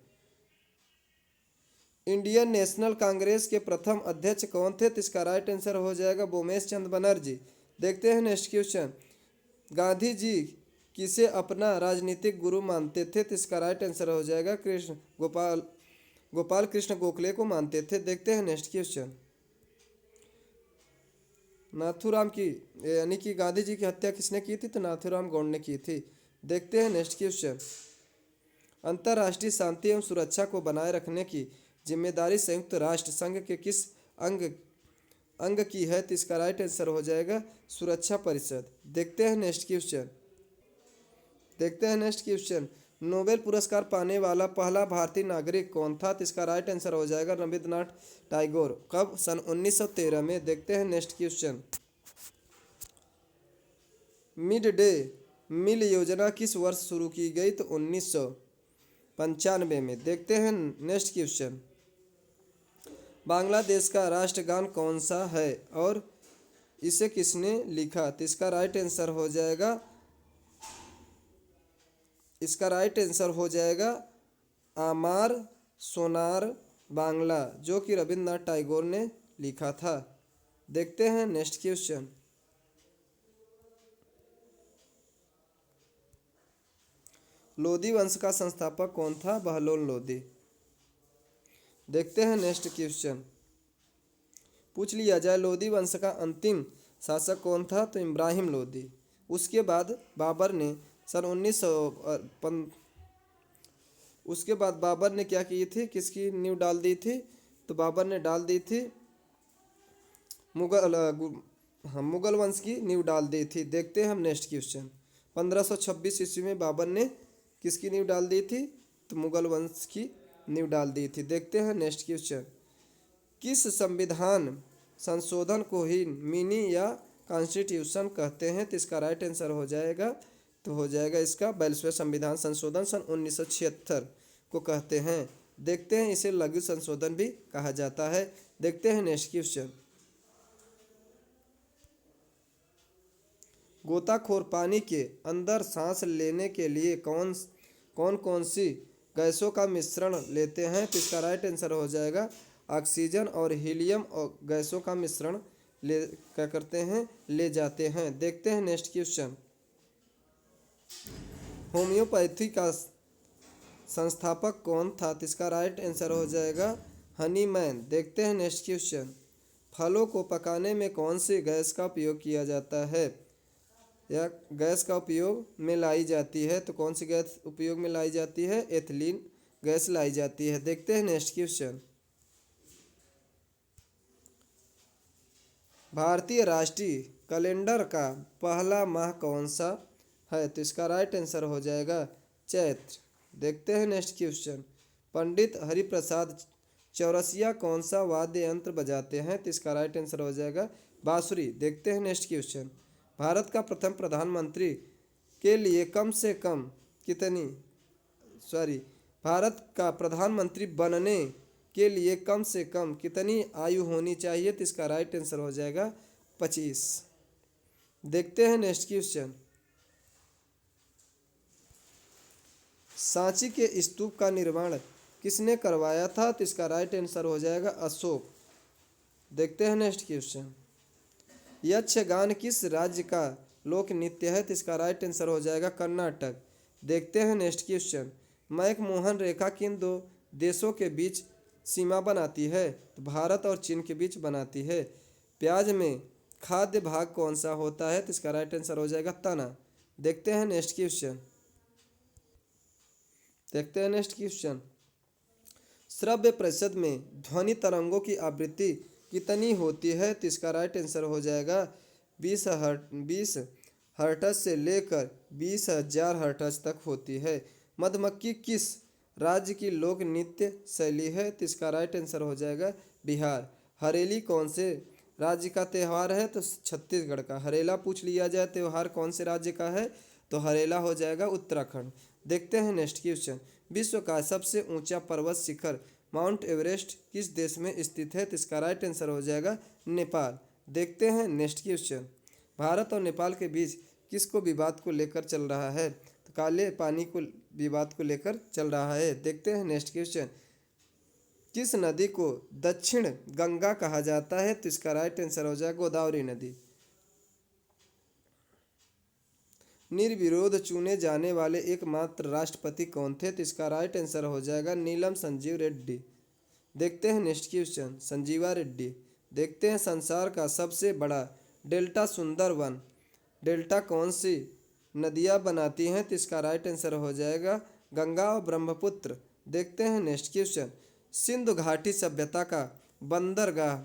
Indian national Congress के प्रथम अध्यक्ष कौन थे? तो इसका राइट आंसर हो जाएगा बोमेश चंद्र बनर्जी। देखते हैं नेक्स्ट क्वेश्चन। गांधी जी किसे अपना राजनीतिक गुरु मानते थे? तो इसका राइट आंसर हो जाएगा गोपाल कृष्ण गोखले को मानते थे। देखते हैं नेक्स्ट क्वेश्चन। नाथूराम की यानी कि गांधी जी की हत्या किसने की थी? तो नाथूराम गौड़ ने की थी। देखते हैं नेक्स्ट क्वेश्चन। अंतर्राष्ट्रीय शांति एवं सुरक्षा को बनाए रखने की जिम्मेदारी संयुक्त राष्ट्र संघ के किस अंग की है? तो इसका राइट आंसर हो जाएगा सुरक्षा परिषद। देखते हैं नेक्स्ट क्वेश्चन। नोबेल पुरस्कार पाने वाला पहला भारतीय नागरिक कौन था? तो इसका राइट आंसर हो जाएगा रविंद्रनाथ टैगोर। कब? सन 1913 में। देखते हैं next question. Mid day meal योजना किस वर्ष शुरू की गई? तो 1995 में। देखते हैं नेक्स्ट क्वेश्चन। बांग्लादेश का राष्ट्रगान कौन सा है और इसे किसने लिखा? तो इसका राइट आंसर हो जाएगा, इसका राइट आंसर हो जाएगा आमार सोनार बांग्ला, जो कि रविंद्रनाथ टैगोर ने लिखा था। देखते हैं नेक्स्ट क्वेश्चन। लोदी वंश का संस्थापक कौन था? बहलोल लोदी। देखते हैं नेक्स्ट क्वेश्चन। पूछ लिया जाए लोदी वंश का अंतिम शासक कौन था? तो इब्राहिम लोदी। उसके बाद बाबर ने सन 1900 उसके बाद बाबर ने क्या की थी, किसकी नींव डाल दी थी? तो बाबर ने डाल दी थी मुगल वंश की नींव डाल दी थी। देखते हैं हम नेक्स्ट क्वेश्चन। 1526 ईस्वी में बाबर ने किसकी नींव डाल दी थी? तो मुगल वंश की नींव डाल दी थी। देखते हैं नेक्स्ट क्वेश्चन। किस संविधान संशोधन को ही मिनी या कॉन्स्टिट्यूशन कहते हैं? तो इसका राइट आंसर हो जाएगा, तो हो जाएगा इसका 42वें संविधान संशोधन सन 1976 को कहते हैं। देखते हैं इसे लघु संशोधन भी कहा जाता है। देखते हैं नेक्स्ट क्वेश्चन। गोताखोर पानी के अंदर सांस लेने के लिए कौन कौन कौन सी गैसों का मिश्रण लेते हैं? तो इसका राइट आंसर हो जाएगा ऑक्सीजन और हीलियम और गैसों का मिश्रण ले क्या करते हैं, ले जाते हैं। देखते हैं नेक्स्ट क्वेश्चन। होम्योपैथी का संस्थापक कौन था? तो इसका राइट आंसर हो जाएगा हनीमैन। देखते हैं नेक्स्ट क्वेश्चन। फलों को पकाने में कौन सी गैस का उपयोग किया जाता है या गैस का उपयोग में लाई जाती है? तो कौन सी गैस उपयोग में लाई जाती है? एथिलीन गैस लाई जाती है। देखते हैं नेक्स्ट क्वेश्चन। भारतीय राष्ट्रीय कैलेंडर का पहला माह कौन सा है? तो इसका राइट आंसर हो जाएगा चैत्र। देखते हैं नेक्स्ट क्वेश्चन। पंडित हरिप्रसाद चौरसिया कौन सा वाद्य यंत्र बजाते हैं? तो इसका राइट आंसर हो जाएगा बांसुरी। देखते हैं नेक्स्ट क्वेश्चन। भारत का प्रथम प्रधानमंत्री के लिए कम से कम कितनी भारत का प्रधानमंत्री बनने के लिए कम से कम कितनी आयु होनी चाहिए? तो इसका राइट आंसर हो जाएगा 25। देखते हैं नेक्स्ट क्वेश्चन। सांची के स्तूप का निर्माण किसने करवाया था? तो इसका राइट आंसर हो जाएगा अशोक। देखते हैं नेक्स्ट क्वेश्चन। यक्षगान किस राज्य का लोक नृत्य है? तो इसका राइट आंसर हो जाएगा कर्नाटक। देखते हैं नेक्स्ट क्वेश्चन। मैकमोहन रेखा किन दो देशों के बीच सीमा बनाती है? तो भारत और चीन के बीच बनाती है। प्याज में खाद्य भाग कौन सा होता है? तो इसका राइट आंसर हो जाएगा तना। देखते हैं नेक्स्ट क्वेश्चन। देखते हैं नेक्स्ट क्वेश्चन। श्रव्य प्रतिशत में ध्वनि तरंगों की आवृत्ति कितनी होती है? तो इसका राइट आंसर हो जाएगा 20 हर्ट्ज से लेकर 20,000 हर्ट्ज तक होती है। मधुमक्खी किस राज्य की लोक नृत्य शैली है? तो इसका राइट आंसर हो जाएगा बिहार। हरेली कौन से राज्य का त्यौहार है? तो छत्तीसगढ़ का। हरेला पूछ लिया जाए त्यौहार कौन से राज्य का है? तो हरेला हो जाएगा उत्तराखंड। देखते हैं नेक्स्ट क्वेश्चन। विश्व का सबसे ऊंचा पर्वत शिखर माउंट एवरेस्ट किस देश में स्थित है? तो इसका राइट आंसर हो जाएगा नेपाल। देखते हैं नेक्स्ट क्वेश्चन। भारत और नेपाल के बीच किसको विवाद को लेकर चल रहा है? तो काले पानी को विवाद को लेकर चल रहा है। देखते हैं नेक्स्ट क्वेश्चन। किस नदी को दक्षिण गंगा कहा जाता है? तो इसका राइट आंसर हो जाएगा गोदावरी नदी। निर्विरोध चुने जाने वाले एकमात्र राष्ट्रपति कौन थे? तो इसका राइट आंसर हो जाएगा नीलम संजीव रेड्डी। देखते हैं नेक्स्ट क्वेश्चन। संजीवा रेड्डी। देखते हैं संसार का सबसे बड़ा डेल्टा सुंदरवन डेल्टा कौन सी नदियाँ बनाती हैं? तो इसका राइट आंसर हो जाएगा गंगा और ब्रह्मपुत्र। देखते हैं नेक्स्ट क्वेश्चन। सिंधु घाटी सभ्यता का बंदरगाह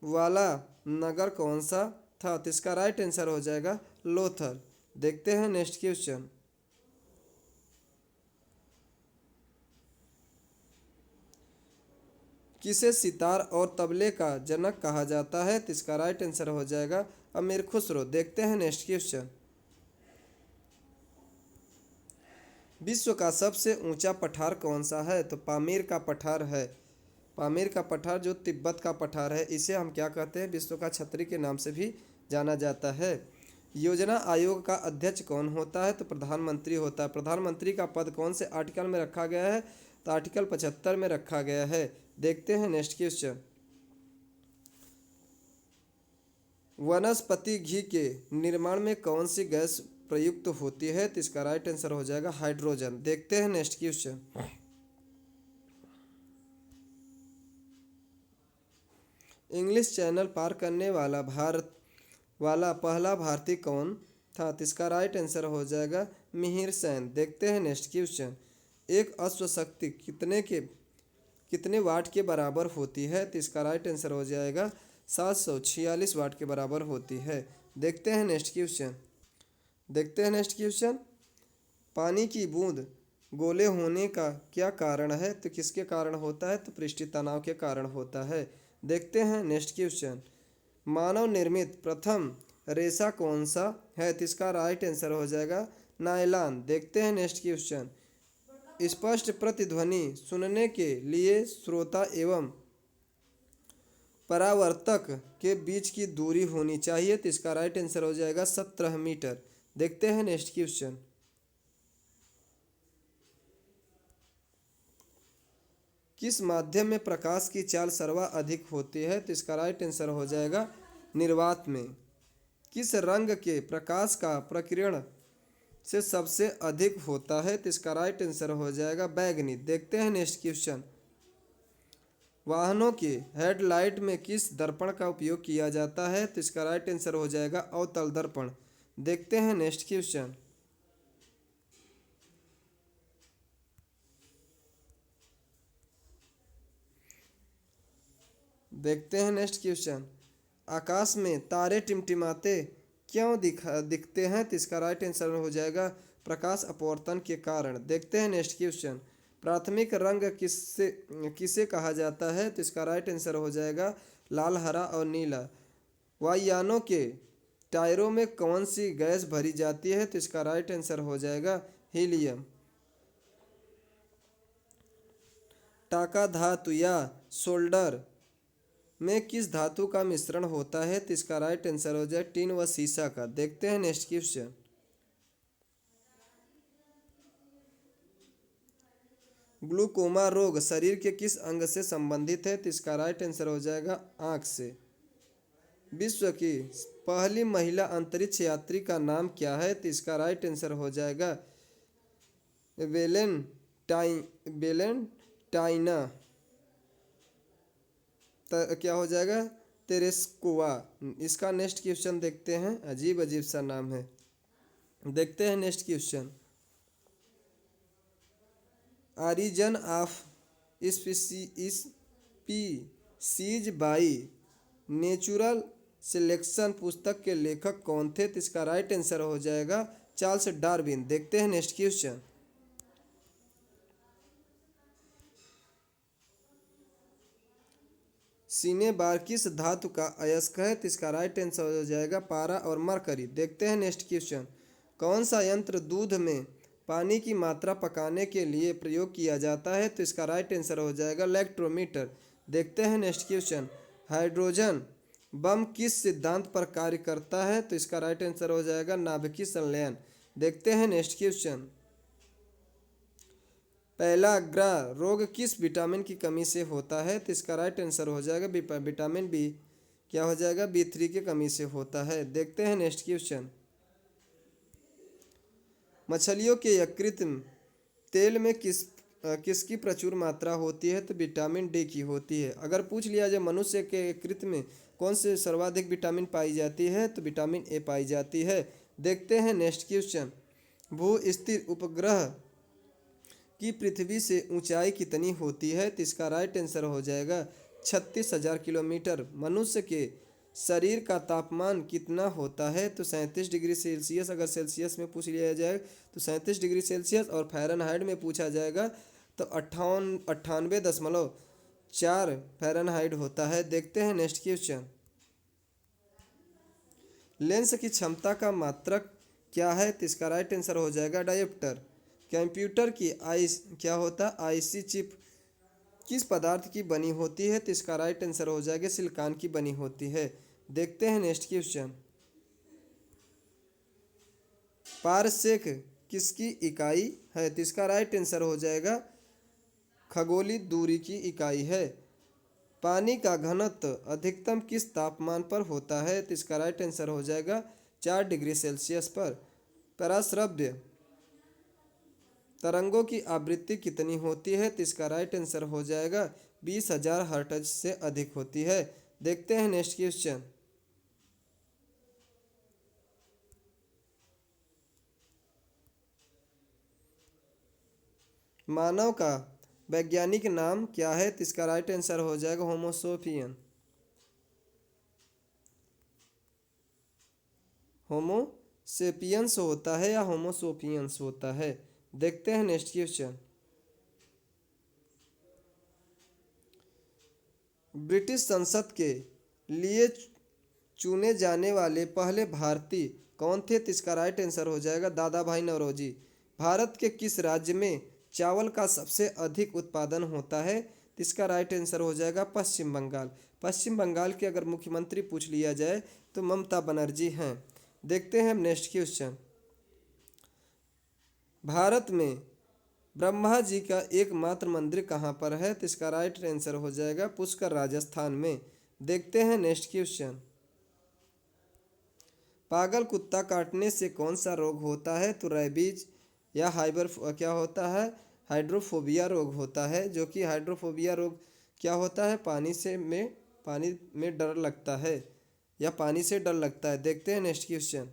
वाला नगर कौन सा था? तो इसका राइट आंसर हो जाएगा लोथल। देखते हैं नेक्स्ट क्वेश्चन। किसे सितार और तबले का जनक कहा जाता है? तो इसका राइट आंसर हो जाएगा अमीर खुसरो। देखते हैं नेक्स्ट क्वेश्चन। विश्व का सबसे ऊंचा पठार कौन सा है? तो पामीर का पठार है। पामीर का पठार जो तिब्बत का पठार है, इसे हम क्या कहते हैं, विश्व का छतरी के नाम से भी जाना जाता है। योजना आयोग का अध्यक्ष कौन होता है, तो प्रधानमंत्री होता है। प्रधानमंत्री का पद कौन से आर्टिकल में रखा गया है, तो आर्टिकल 75 में रखा गया है। देखते हैं नेक्स्ट क्वेश्चन। वनस्पति घी के निर्माण में कौन सी गैस प्रयुक्त होती है, तो इसका राइट आंसर हो जाएगा हाइड्रोजन। देखते हैं नेक्स्ट क्वेश्चन। इंग्लिश चैनल पार करने वाला पहला भारतीय कौन था, तो इसका राइट आंसर हो जाएगा मिहिर सेन। देखते हैं नेक्स्ट क्वेश्चन। एक अश्व शक्ति कितने वाट के बराबर होती है, तो इसका राइट आंसर हो जाएगा 746 वाट के बराबर होती है। देखते हैं नेक्स्ट क्वेश्चन। पानी की बूंद गोले होने का क्या कारण है, तो किसके कारण होता है, तो पृष्ठीय तनाव के कारण होता है। देखते हैं नेक्स्ट क्वेश्चन। मानव निर्मित प्रथम रेशा कौन सा है, तो इसका राइट आंसर हो जाएगा नायलॉन। देखते हैं नेक्स्ट क्वेश्चन। स्पष्ट प्रतिध्वनि सुनने के लिए श्रोता एवं परावर्तक के बीच की दूरी होनी चाहिए, तो इसका राइट आंसर हो जाएगा 17 मीटर। देखते हैं नेक्स्ट क्वेश्चन। किस माध्यम में प्रकाश की चाल सर्वाधिक होती है, तो इसका राइट आंसर हो जाएगा निर्वात में। किस रंग के प्रकाश का प्रकीर्ण से सबसे अधिक होता है, तो इसका राइट आंसर हो जाएगा बैगनी। देखते हैं नेक्स्ट क्वेश्चन। वाहनों के हेडलाइट में किस दर्पण का उपयोग किया जाता है, तो इसका राइट आंसर हो जाएगा अवतल दर्पण। देखते हैं नेक्स्ट क्वेश्चन। आकाश में तारे टिमटिमाते क्यों दिखते हैं, तो इसका राइट आंसर हो जाएगा प्रकाश अपवर्तन के कारण। देखते हैं नेक्स्ट क्वेश्चन। प्राथमिक रंग किसे कहा जाता है, तो इसका राइट आंसर हो जाएगा लाल, हरा और नीला। वायुयानों के टायरों में कौन सी गैस भरी जाती है, तो इसका राइट आंसर हो जाएगा हीलियम। टाका धातु या सोल्डर में किस धातु का मिश्रण होता है, तो इसका राइट आंसर हो जाए टीन व सीसा का। देखते हैं नेक्स्ट क्वेश्चन। ग्लूकोमा रोग शरीर के किस अंग से संबंधित है, तो इसका राइट आंसर हो जाएगा आंख से। विश्व की पहली महिला अंतरिक्ष यात्री का नाम क्या है, तो इसका राइट आंसर हो जाएगा वेलेंटाइना क्या हो जाएगा तेरेस्कोवा। इसका नेक्स्ट क्वेश्चन देखते हैं। अजीब अजीब सा नाम है। देखते हैं next question. Origin of species by natural selection पुस्तक के लेखक कौन थे, तो इसका राइट आंसर हो जाएगा चार्ल्स डार्विन। देखते हैं नेक्स्ट क्वेश्चन। सीने बार किस धातु का अयस्क है, तो इसका राइट आंसर हो जाएगा पारा और मरकरी। देखते हैं नेक्स्ट क्वेश्चन। कौन सा यंत्र दूध में पानी की मात्रा पकाने के लिए प्रयोग किया जाता है, तो इसका राइट आंसर हो जाएगा इलेक्ट्रोमीटर। देखते हैं नेक्स्ट क्वेश्चन। हाइड्रोजन बम किस सिद्धांत पर कार्य करता है, तो इसका राइट आंसर हो जाएगा नाभिकीय संलयन। देखते हैं नेक्स्ट क्वेश्चन। पेलाग्रा रोग किस विटामिन की कमी से होता है, तो इसका राइट आंसर हो जाएगा विटामिन बी क्या हो जाएगा B3 की कमी से होता है। देखते हैं नेक्स्ट क्वेश्चन। मछलियों के यकृत तेल में किसकी प्रचुर मात्रा होती है, तो विटामिन डी की होती है। अगर पूछ लिया जाए मनुष्य के यकृत में कौन से सर्वाधिक विटामिन पाई जाती है, तो विटामिन ए पाई जाती है। देखते हैं नेक्स्ट क्वेश्चन। भू स्थिर उपग्रह की पृथ्वी से ऊंचाई कितनी होती है, तो इसका राइट आंसर हो जाएगा 36,000 किलोमीटर। मनुष्य के शरीर का तापमान कितना होता है, तो 37 डिग्री सेल्सियस। अगर सेल्सियस में पूछ लिया जाए तो 37 डिग्री सेल्सियस, और फ़ारेनहाइट में पूछा जाएगा तो 98.4 फ़ारेनहाइट होता है। देखते हैं नेक्स्ट क्वेश्चन। लेंस की क्षमता का मात्रक क्या है, तो इसका राइट आंसर हो जाएगा डायोप्टर। कंप्यूटर की क्या होता है आईसी चिप किस पदार्थ की बनी होती है? तो इसका राइट आंसर हो जाएगा सिलिकॉन की बनी होती है। देखते हैं नेक्स्ट क्वेश्चन। पारसेक किसकी इकाई है? तो इसका राइट आंसर हो जाएगा खगोलीय दूरी की इकाई है। पानी का घनत्व अधिकतम किस तापमान पर होता है? तो इसका राइट आंसर हो जाएगा 4 डिग्री सेल्सियस पर। पराश्रव्य तरंगों की आवृत्ति कितनी होती है? तो इसका राइट आंसर हो जाएगा 20,000 हर्ट्ज से अधिक होती है। देखते हैं नेक्स्ट क्वेश्चन। मानव का वैज्ञानिक नाम क्या है? तो इसका राइट आंसर हो जाएगा होमोसोफियन। होमोसेपियंस होता है या होमोसोफियंस होता है? देखते हैं नेक्स्ट क्वेश्चन। ब्रिटिश संसद के लिए चुने जाने वाले पहले भारतीय कौन थे? तो इसका राइट आंसर हो जाएगा दादा भाई नौरोजी। भारत के किस राज्य में चावल का सबसे अधिक उत्पादन होता है? तो इसका राइट आंसर हो जाएगा पश्चिम बंगाल। पश्चिम बंगाल के अगर मुख्यमंत्री पूछ लिया जाए तो ममता बनर्जी हैं। देखते हैं हम नेक्स्ट क्वेश्चन। भारत में ब्रह्मा जी का एकमात्र मंदिर कहाँ पर है? तो इसका राइट आंसर हो जाएगा पुष्कर राजस्थान में। देखते हैं नेक्स्ट क्वेश्चन। पागल कुत्ता काटने से कौन सा रोग होता है? तो रेबीज या क्या होता है? हाइड्रोफोबिया रोग होता है। जो कि हाइड्रोफोबिया रोग क्या होता है? पानी में डर लगता है या पानी से डर लगता है। देखते हैं नेक्स्ट क्वेश्चन।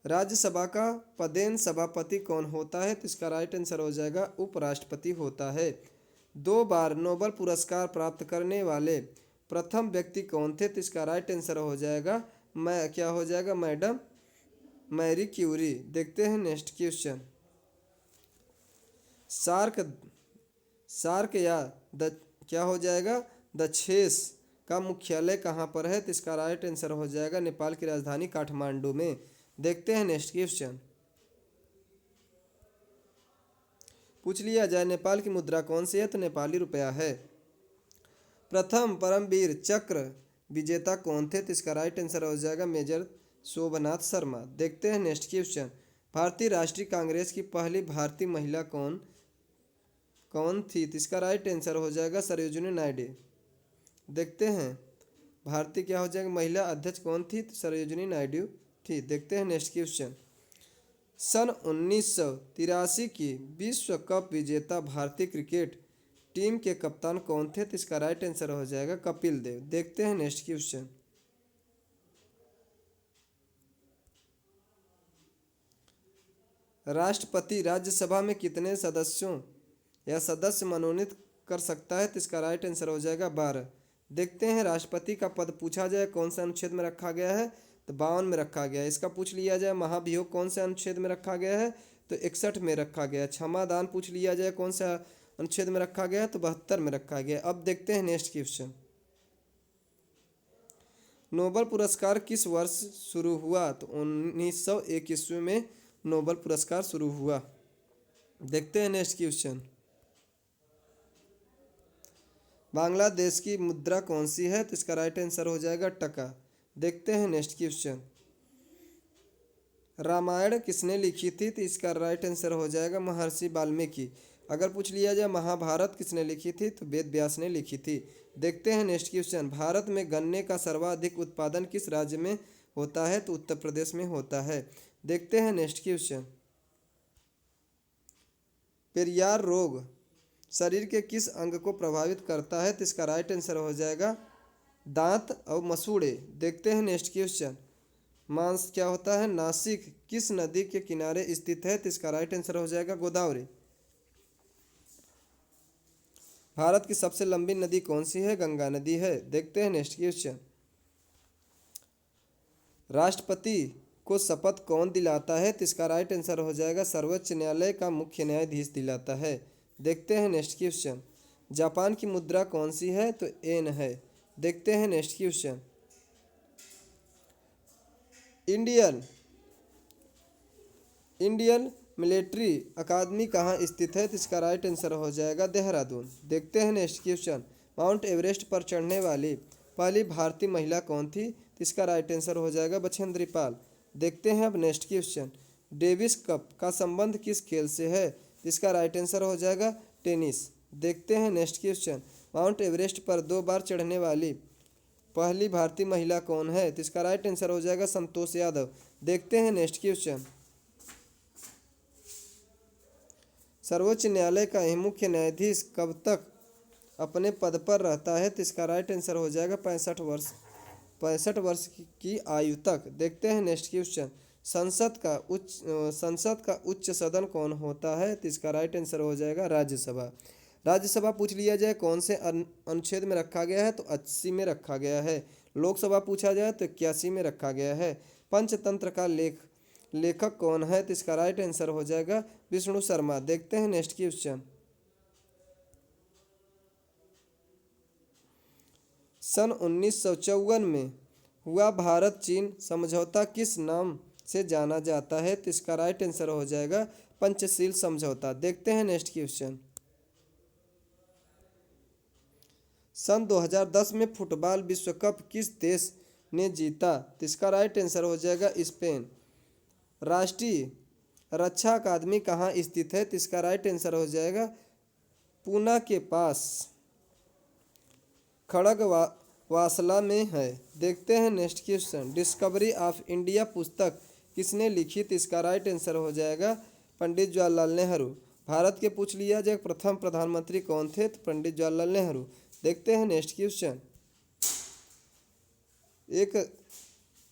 राज्यसभा का पदेन सभापति कौन होता है? तो इसका राइट आंसर हो जाएगा उपराष्ट्रपति होता है। 2 बार नोबेल पुरस्कार प्राप्त करने वाले प्रथम व्यक्ति कौन थे? तो इसका राइट आंसर हो जाएगा मैडम मैरी क्यूरी। देखते हैं नेक्स्ट क्वेश्चन। सार्क सार्क या द क्या हो जाएगा दक्षेस का मुख्यालय कहाँ पर है? तो इसका राइट आंसर हो जाएगा नेपाल की राजधानी काठमांडू में। देखते हैं नेक्स्ट क्वेश्चन। पूछ लिया जाए नेपाल की मुद्रा कौन सी है? तो नेपाली रुपया है। प्रथम परमवीर चक्र विजेता कौन थे? तो इसका राइट आंसर हो जाएगा मेजर शोभनाथ शर्मा। देखते हैं नेक्स्ट क्वेश्चन। भारतीय राष्ट्रीय कांग्रेस की पहली भारतीय महिला कौन कौन थी? तो इसका राइट आंसर हो जाएगा सरोजिनी नायडू। देखते हैं भारतीय क्या हो जाएगा महिला अध्यक्ष कौन थी? तो सरोजिनी नायडू थी। देखते हैं नेक्स्ट क्वेश्चन। सन 1983 की विश्व कप विजेता भारतीय क्रिकेट टीम के कप्तान कौन थे? तो इसका राइट आंसर हो जाएगा कपिल देव। देखते हैं नेक्स्ट क्वेश्चन। राष्ट्रपति राज्यसभा में कितने सदस्यों या सदस्य मनोनीत कर सकता है? तो इसका राइट आंसर हो जाएगा 12। देखते हैं राष्ट्रपति का पद पूछा जाए कौन से अनुच्छेद में रखा गया है? तो 52 में रखा गया है। इसका पूछ लिया जाए महाभियोग कौन से अनुच्छेद में रखा गया है? तो 61 में रखा गया है। क्षमादान पूछ लिया जाए कौन सा अनुच्छेद में रखा गया है? तो 72 में रखा गया है। अब देखते हैं नेक्स्ट क्वेश्चन। नोबेल पुरस्कार किस वर्ष शुरू हुआ? तो 1901 ईस्वी में नोबेल पुरस्कार शुरू हुआ। देखते हैं नेक्स्ट क्वेश्चन। बांग्लादेश की मुद्रा कौन सी है? तो इसका राइट आंसर हो जाएगा टका। देखते हैं नेक्स्ट क्वेश्चन। रामायण किसने लिखी थी? तो इसका राइट आंसर हो जाएगा महर्षि वाल्मीकि। अगर पूछ लिया जाए महाभारत किसने लिखी थी? तो वेद व्यास ने लिखी थी। देखते हैं नेक्स्ट क्वेश्चन। भारत में गन्ने का सर्वाधिक उत्पादन किस राज्य में होता है? तो उत्तर प्रदेश में होता है। देखते हैं नेक्स्ट क्वेश्चन। पेरियार रोग शरीर के किस अंग को प्रभावित करता है? तो इसका राइट आंसर हो जाएगा दांत और मसूड़े। देखते हैं नेक्स्ट क्वेश्चन। मांस क्या होता है? नासिक किस नदी के किनारे स्थित है? तो इसका राइट आंसर हो जाएगा गोदावरी। भारत की सबसे लंबी नदी कौन सी है? गंगा नदी है। देखते हैं नेक्स्ट क्वेश्चन। राष्ट्रपति को शपथ कौन दिलाता है? तो इसका राइट आंसर हो जाएगा सर्वोच्च न्यायालय का मुख्य न्यायाधीश दिलाता है। देखते हैं नेक्स्ट क्वेश्चन। जापान की मुद्रा कौन सी है? तो येन है। देखते हैं नेक्स्ट क्वेश्चन। इंडियन मिलिट्री अकादमी कहाँ स्थित है? तो इसका राइट आंसर हो जाएगा देहरादून। देखते हैं नेक्स्ट क्वेश्चन। माउंट एवरेस्ट पर चढ़ने वाली पहली भारतीय महिला कौन थी? तो इसका राइट आंसर हो जाएगा बछेंद्री पाल। देखते हैं अब नेक्स्ट क्वेश्चन। डेविस कप का संबंध किस खेल से है? तो इसका राइट आंसर हो जाएगा टेनिस। देखते हैं नेक्स्ट क्वेश्चन। माउंट एवरेस्ट पर 2 बार चढ़ने वाली पहली भारतीय महिला कौन है? तो इसका राइट आंसर हो जाएगा संतोष यादव। देखते हैं नेक्स्ट क्वेश्चन। सर्वोच्च न्यायालय का मुख्य न्यायाधीश कब तक अपने पद पर रहता है? तो इसका राइट आंसर हो जाएगा 65 वर्ष की आयु तक। देखते हैं नेक्स्ट क्वेश्चन। संसद का उच्च सदन कौन होता है? तो इसका राइट आंसर हो जाएगा राज्यसभा। राज्यसभा पूछ लिया जाए कौन से अनुच्छेद में रखा गया है? तो 80 में रखा गया है। लोकसभा पूछा जाए तो 81 में रखा गया है। पंचतंत्र का लेखक कौन है? तो इसका राइट आंसर हो जाएगा विष्णु शर्मा। देखते हैं नेक्स्ट क्वेश्चन। सन 1954 में हुआ भारत चीन समझौता किस नाम से जाना जाता है? तो इसका राइट आंसर हो जाएगा पंचशील समझौता। देखते हैं नेक्स्ट क्वेश्चन। सन 2010 में फुटबॉल विश्व कप किस देश ने जीता? तो इसका राइट आंसर हो जाएगा स्पेन। राष्ट्रीय रक्षा अकादमी कहाँ स्थित है? तो इसका राइट आंसर हो जाएगा पूना के पास खड़गवासला में है। देखते हैं next question. Discovery of India पुस्तक किसने लिखी? तो इसका राइट आंसर हो जाएगा पंडित जवाहरलाल नेहरू। भारत के पूछ लिया जाए प्रथम प्रधानमंत्री कौन थे? तो पंडित जवाहरलाल नेहरू। देखते हैं नेक्स्ट क्वेश्चन। एक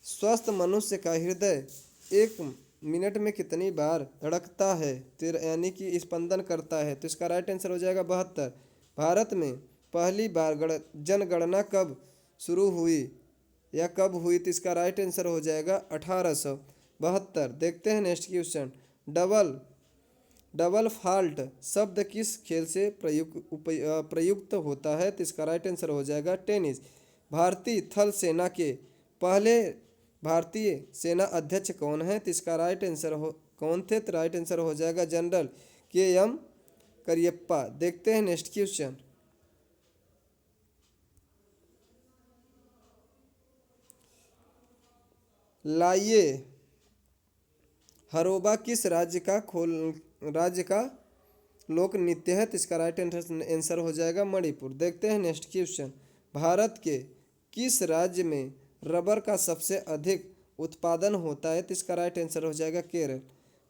स्वस्थ मनुष्य का हृदय 1 मिनट में कितनी बार धड़कता है? यानी कि स्पंदन करता है। तो इसका राइट आंसर हो जाएगा 72। भारत में पहली बार जनगणना कब शुरू हुई या कब हुई? तो इसका राइट आंसर हो जाएगा 1872। देखते हैं नेक्स्ट क्वेश्चन। डबल फॉल्ट शब्द किस खेल से प्रयुक्त होता है? तो इसका राइट आंसर हो जाएगा टेनिस। भारतीय थल सेना के पहले भारतीय सेना अध्यक्ष कौन है? तो इसका राइट आंसर कौन थे? तो राइट आंसर हो जाएगा जनरल KM करियप्पा। देखते हैं नेक्स्ट क्वेश्चन। लाइए हरोबा किस राज्य का लोक नृत्य है? तो इसका राइट आंसर हो जाएगा मणिपुर। देखते हैं नेक्स्ट क्वेश्चन। भारत के किस राज्य में रबर का सबसे अधिक उत्पादन होता है? तो इसका राइट आंसर हो जाएगा केरल।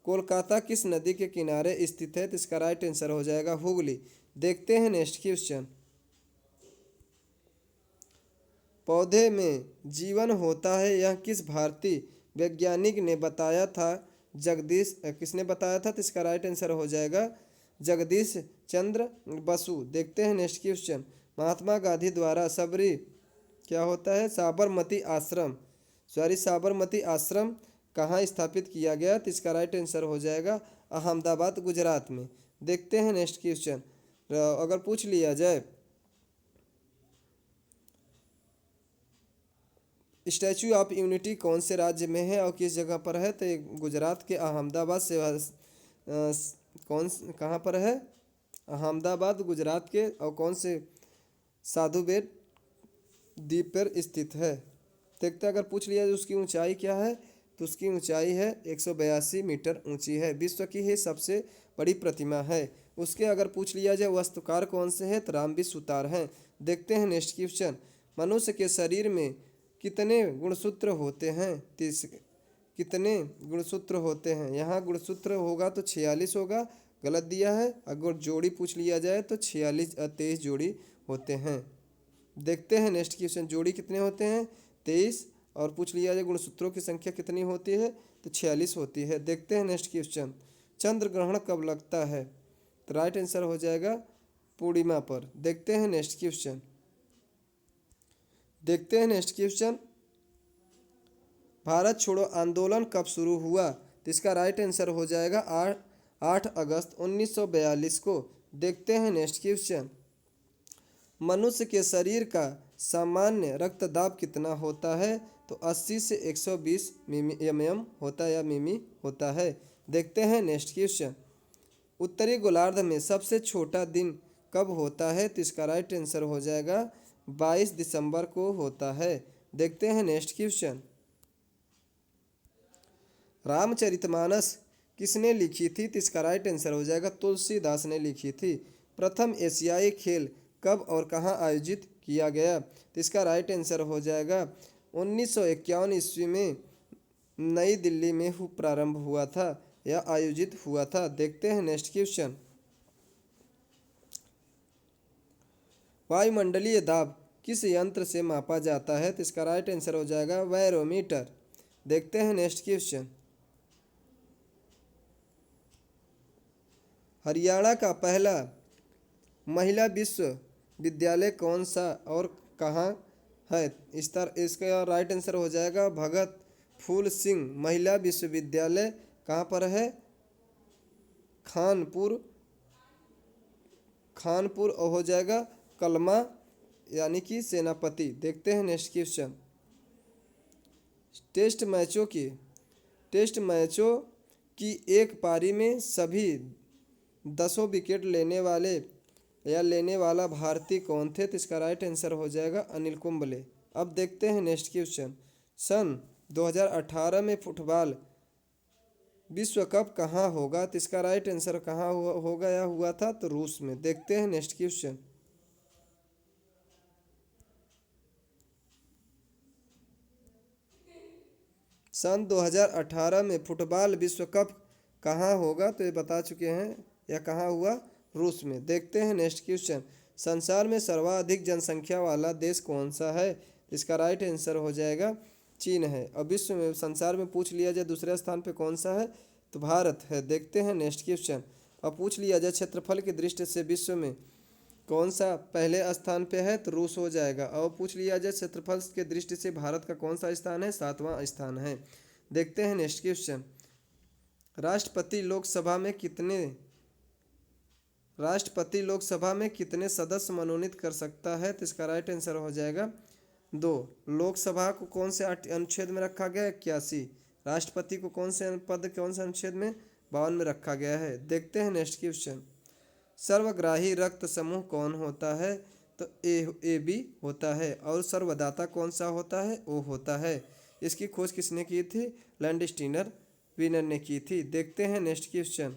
कोलकाता किस नदी के किनारे स्थित है? तो इसका राइट आंसर हो जाएगा हुगली। देखते हैं नेक्स्ट क्वेश्चन। पौधे में जीवन होता है यह किस भारतीय वैज्ञानिक ने बताया था? किसने बताया था? तो इसका राइट आंसर हो जाएगा जगदीश चंद्र बसु। देखते हैं नेक्स्ट क्वेश्चन। महात्मा गांधी द्वारा साबरमती आश्रम कहाँ स्थापित किया गया? तो इसका राइट आंसर हो जाएगा अहमदाबाद गुजरात में। देखते हैं नेक्स्ट क्वेश्चन। अगर पूछ लिया जाए स्टैचू ऑफ यूनिटी कौन से राज्य में है और किस जगह पर है? तो ये गुजरात के अहमदाबाद से कहाँ पर है? अहमदाबाद गुजरात के और कौन से साधु बेट द्वीप पर स्थित है। देखते अगर पूछ लिया जाए उसकी ऊंचाई क्या है? तो उसकी ऊंचाई है 182 मीटर ऊंची है। विश्व की ही सबसे बड़ी प्रतिमा है। उसके अगर पूछ लिया जाए वास्तुकार कौन से हैं? तो रामवी सुतार हैं। देखते हैं नेक्स्ट क्वेश्चन। मनुष्य के शरीर में कितने गुणसूत्र होते हैं? कितने गुणसूत्र होते हैं? यहाँ गुणसूत्र होगा तो 46 होगा, गलत दिया है। अगर जोड़ी पूछ लिया जाए तो 23 जोड़ी होते हैं। देखते हैं नेक्स्ट क्वेश्चन। जोड़ी कितने होते हैं? 23। और पूछ लिया जाए गुणसूत्रों की संख्या कितनी होती है? तो 46 होती है। देखते हैं नेक्स्ट क्वेश्चन। चंद्र ग्रहण कब लगता है? तो राइट आंसर हो जाएगा पूर्णिमा पर। देखते हैं नेक्स्ट क्वेश्चन। देखते हैं नेक्स्ट क्वेश्चन। भारत छोड़ो आंदोलन कब शुरू हुआ? तो इसका राइट आंसर हो जाएगा 8 अगस्त 1942 को। देखते हैं नेक्स्ट क्वेश्चन। मनुष्य के शरीर का सामान्य रक्तदाब कितना होता है? तो 80 से 120 mm होता है या मिमी होता है। देखते हैं नेक्स्ट क्वेश्चन। उत्तरी गोलार्ध में सबसे छोटा दिन कब होता है? तो इसका राइट आंसर हो जाएगा 22 दिसंबर को होता है। देखते हैं नेक्स्ट क्वेश्चन। रामचरितमानस किसने लिखी थी? तो इसका राइट आंसर हो जाएगा तुलसीदास ने लिखी थी। प्रथम एशियाई खेल कब और कहाँ आयोजित किया गया? तो इसका राइट आंसर हो जाएगा 1951 ईस्वी में नई दिल्ली में प्रारंभ हुआ था या आयोजित हुआ था। देखते हैं नेक्स्ट क्वेश्चन। वायुमंडलीय दाब किस यंत्र से मापा जाता है? तो इसका राइट आंसर हो जाएगा बैरोमीटर। देखते हैं नेक्स्ट क्वेश्चन। हरियाणा का पहला महिला विश्वविद्यालय कौन सा और कहाँ है? इसका राइट आंसर हो जाएगा भगत फूल सिंह महिला विश्वविद्यालय। कहाँ पर है? खानपुर हो जाएगा कलमा यानी कि सेनापति। देखते हैं नेक्स्ट क्वेश्चन। टेस्ट मैचों की एक पारी में सभी 10 विकेट लेने वाला भारतीय कौन थे? तो इसका राइट आंसर हो जाएगा अनिल कुंबले। अब देखते हैं नेक्स्ट क्वेश्चन। सन 2018 में फुटबॉल विश्व कप कहाँ होगा? तो इसका राइट आंसर कहाँ होगा या हुआ था? तो रूस में। देखते हैं नेक्स्ट क्वेश्चन। सन 2018 में फुटबॉल विश्व कप कहाँ होगा? तो ये बता चुके हैं या कहाँ हुआ? रूस में। देखते हैं नेक्स्ट क्वेश्चन। संसार में सर्वाधिक जनसंख्या वाला देश कौन सा है? इसका राइट आंसर हो जाएगा चीन है। अब विश्व में संसार में पूछ लिया जाए दूसरे स्थान पे कौन सा है? तो भारत है। देखते हैं नेक्स्ट क्वेश्चन। अब पूछ लिया जाए क्षेत्रफल की दृष्टि से विश्व में कौन सा पहले स्थान पे है? तो रूस हो जाएगा। और पूछ लिया जाए क्षेत्रफल के दृष्टि से भारत का कौन सा स्थान है? 7वां स्थान है। देखते हैं नेक्स्ट क्वेश्चन। राष्ट्रपति लोकसभा में कितने सदस्य मनोनीत कर सकता है? तो इसका राइट आंसर हो जाएगा 2। लोकसभा को कौन से अनुच्छेद में रखा गया है? 81। राष्ट्रपति को कौन से अनुच्छेद में? 52 में रखा गया है। देखते हैं नेक्स्ट क्वेश्चन। सर्वग्राही रक्त समूह कौन होता है? तो ए बी होता है। और सर्वदाता कौन सा होता है? ओ होता है। इसकी खोज किसने की थी? लैंडस्टीनर विनर ने की थी। देखते हैं नेक्स्ट क्वेश्चन।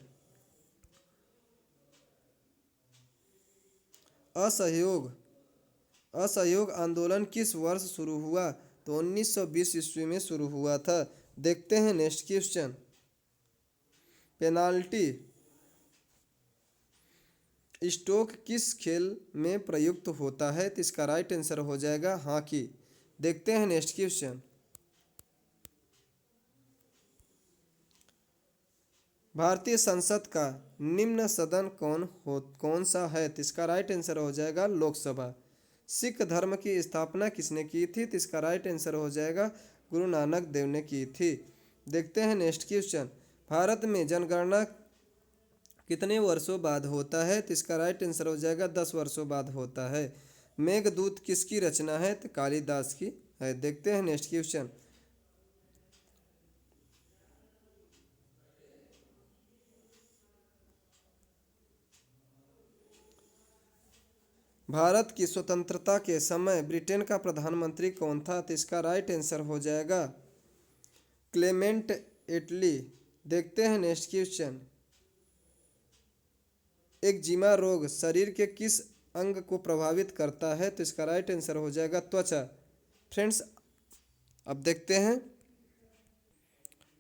असहयोग आंदोलन किस वर्ष शुरू हुआ? तो 1920 ईस्वी में शुरू हुआ था। देखते हैं नेक्स्ट क्वेश्चन। पेनाल्टी स्ट्रोक किस खेल में प्रयुक्त होता है? तो इसका राइट आंसर हो जाएगा हॉकी। देखते हैं नेक्स्ट क्वेश्चन। भारतीय संसद का निम्न सदन कौन सा है? तो इसका राइट आंसर हो जाएगा लोकसभा। सिख धर्म की स्थापना किसने की थी? तो इसका राइट आंसर हो जाएगा गुरु नानक देव ने की थी। देखते हैं नेक्स्ट क्वेश्चन। भारत में जनगणना कितने वर्षों बाद होता है? तो इसका राइट आंसर हो जाएगा 10 वर्षों बाद होता है। मेघदूत किसकी रचना है? तो कालिदास की है। देखते हैं नेक्स्ट क्वेश्चन। भारत की स्वतंत्रता के समय ब्रिटेन का प्रधानमंत्री कौन था? तो इसका राइट आंसर हो जाएगा क्लेमेंट एटली। देखते हैं नेक्स्ट क्वेश्चन। एक्जिमा रोग शरीर के किस अंग को प्रभावित करता है? तो इसका राइट आंसर हो जाएगा त्वचा। फ्रेंड्स अब देखते हैं।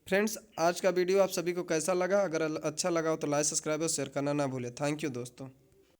फ्रेंड्स आज का वीडियो आप सभी को कैसा लगा? अगर अच्छा लगा हो तो लाइक सब्सक्राइब और शेयर करना ना भूलें। थैंक यू दोस्तों।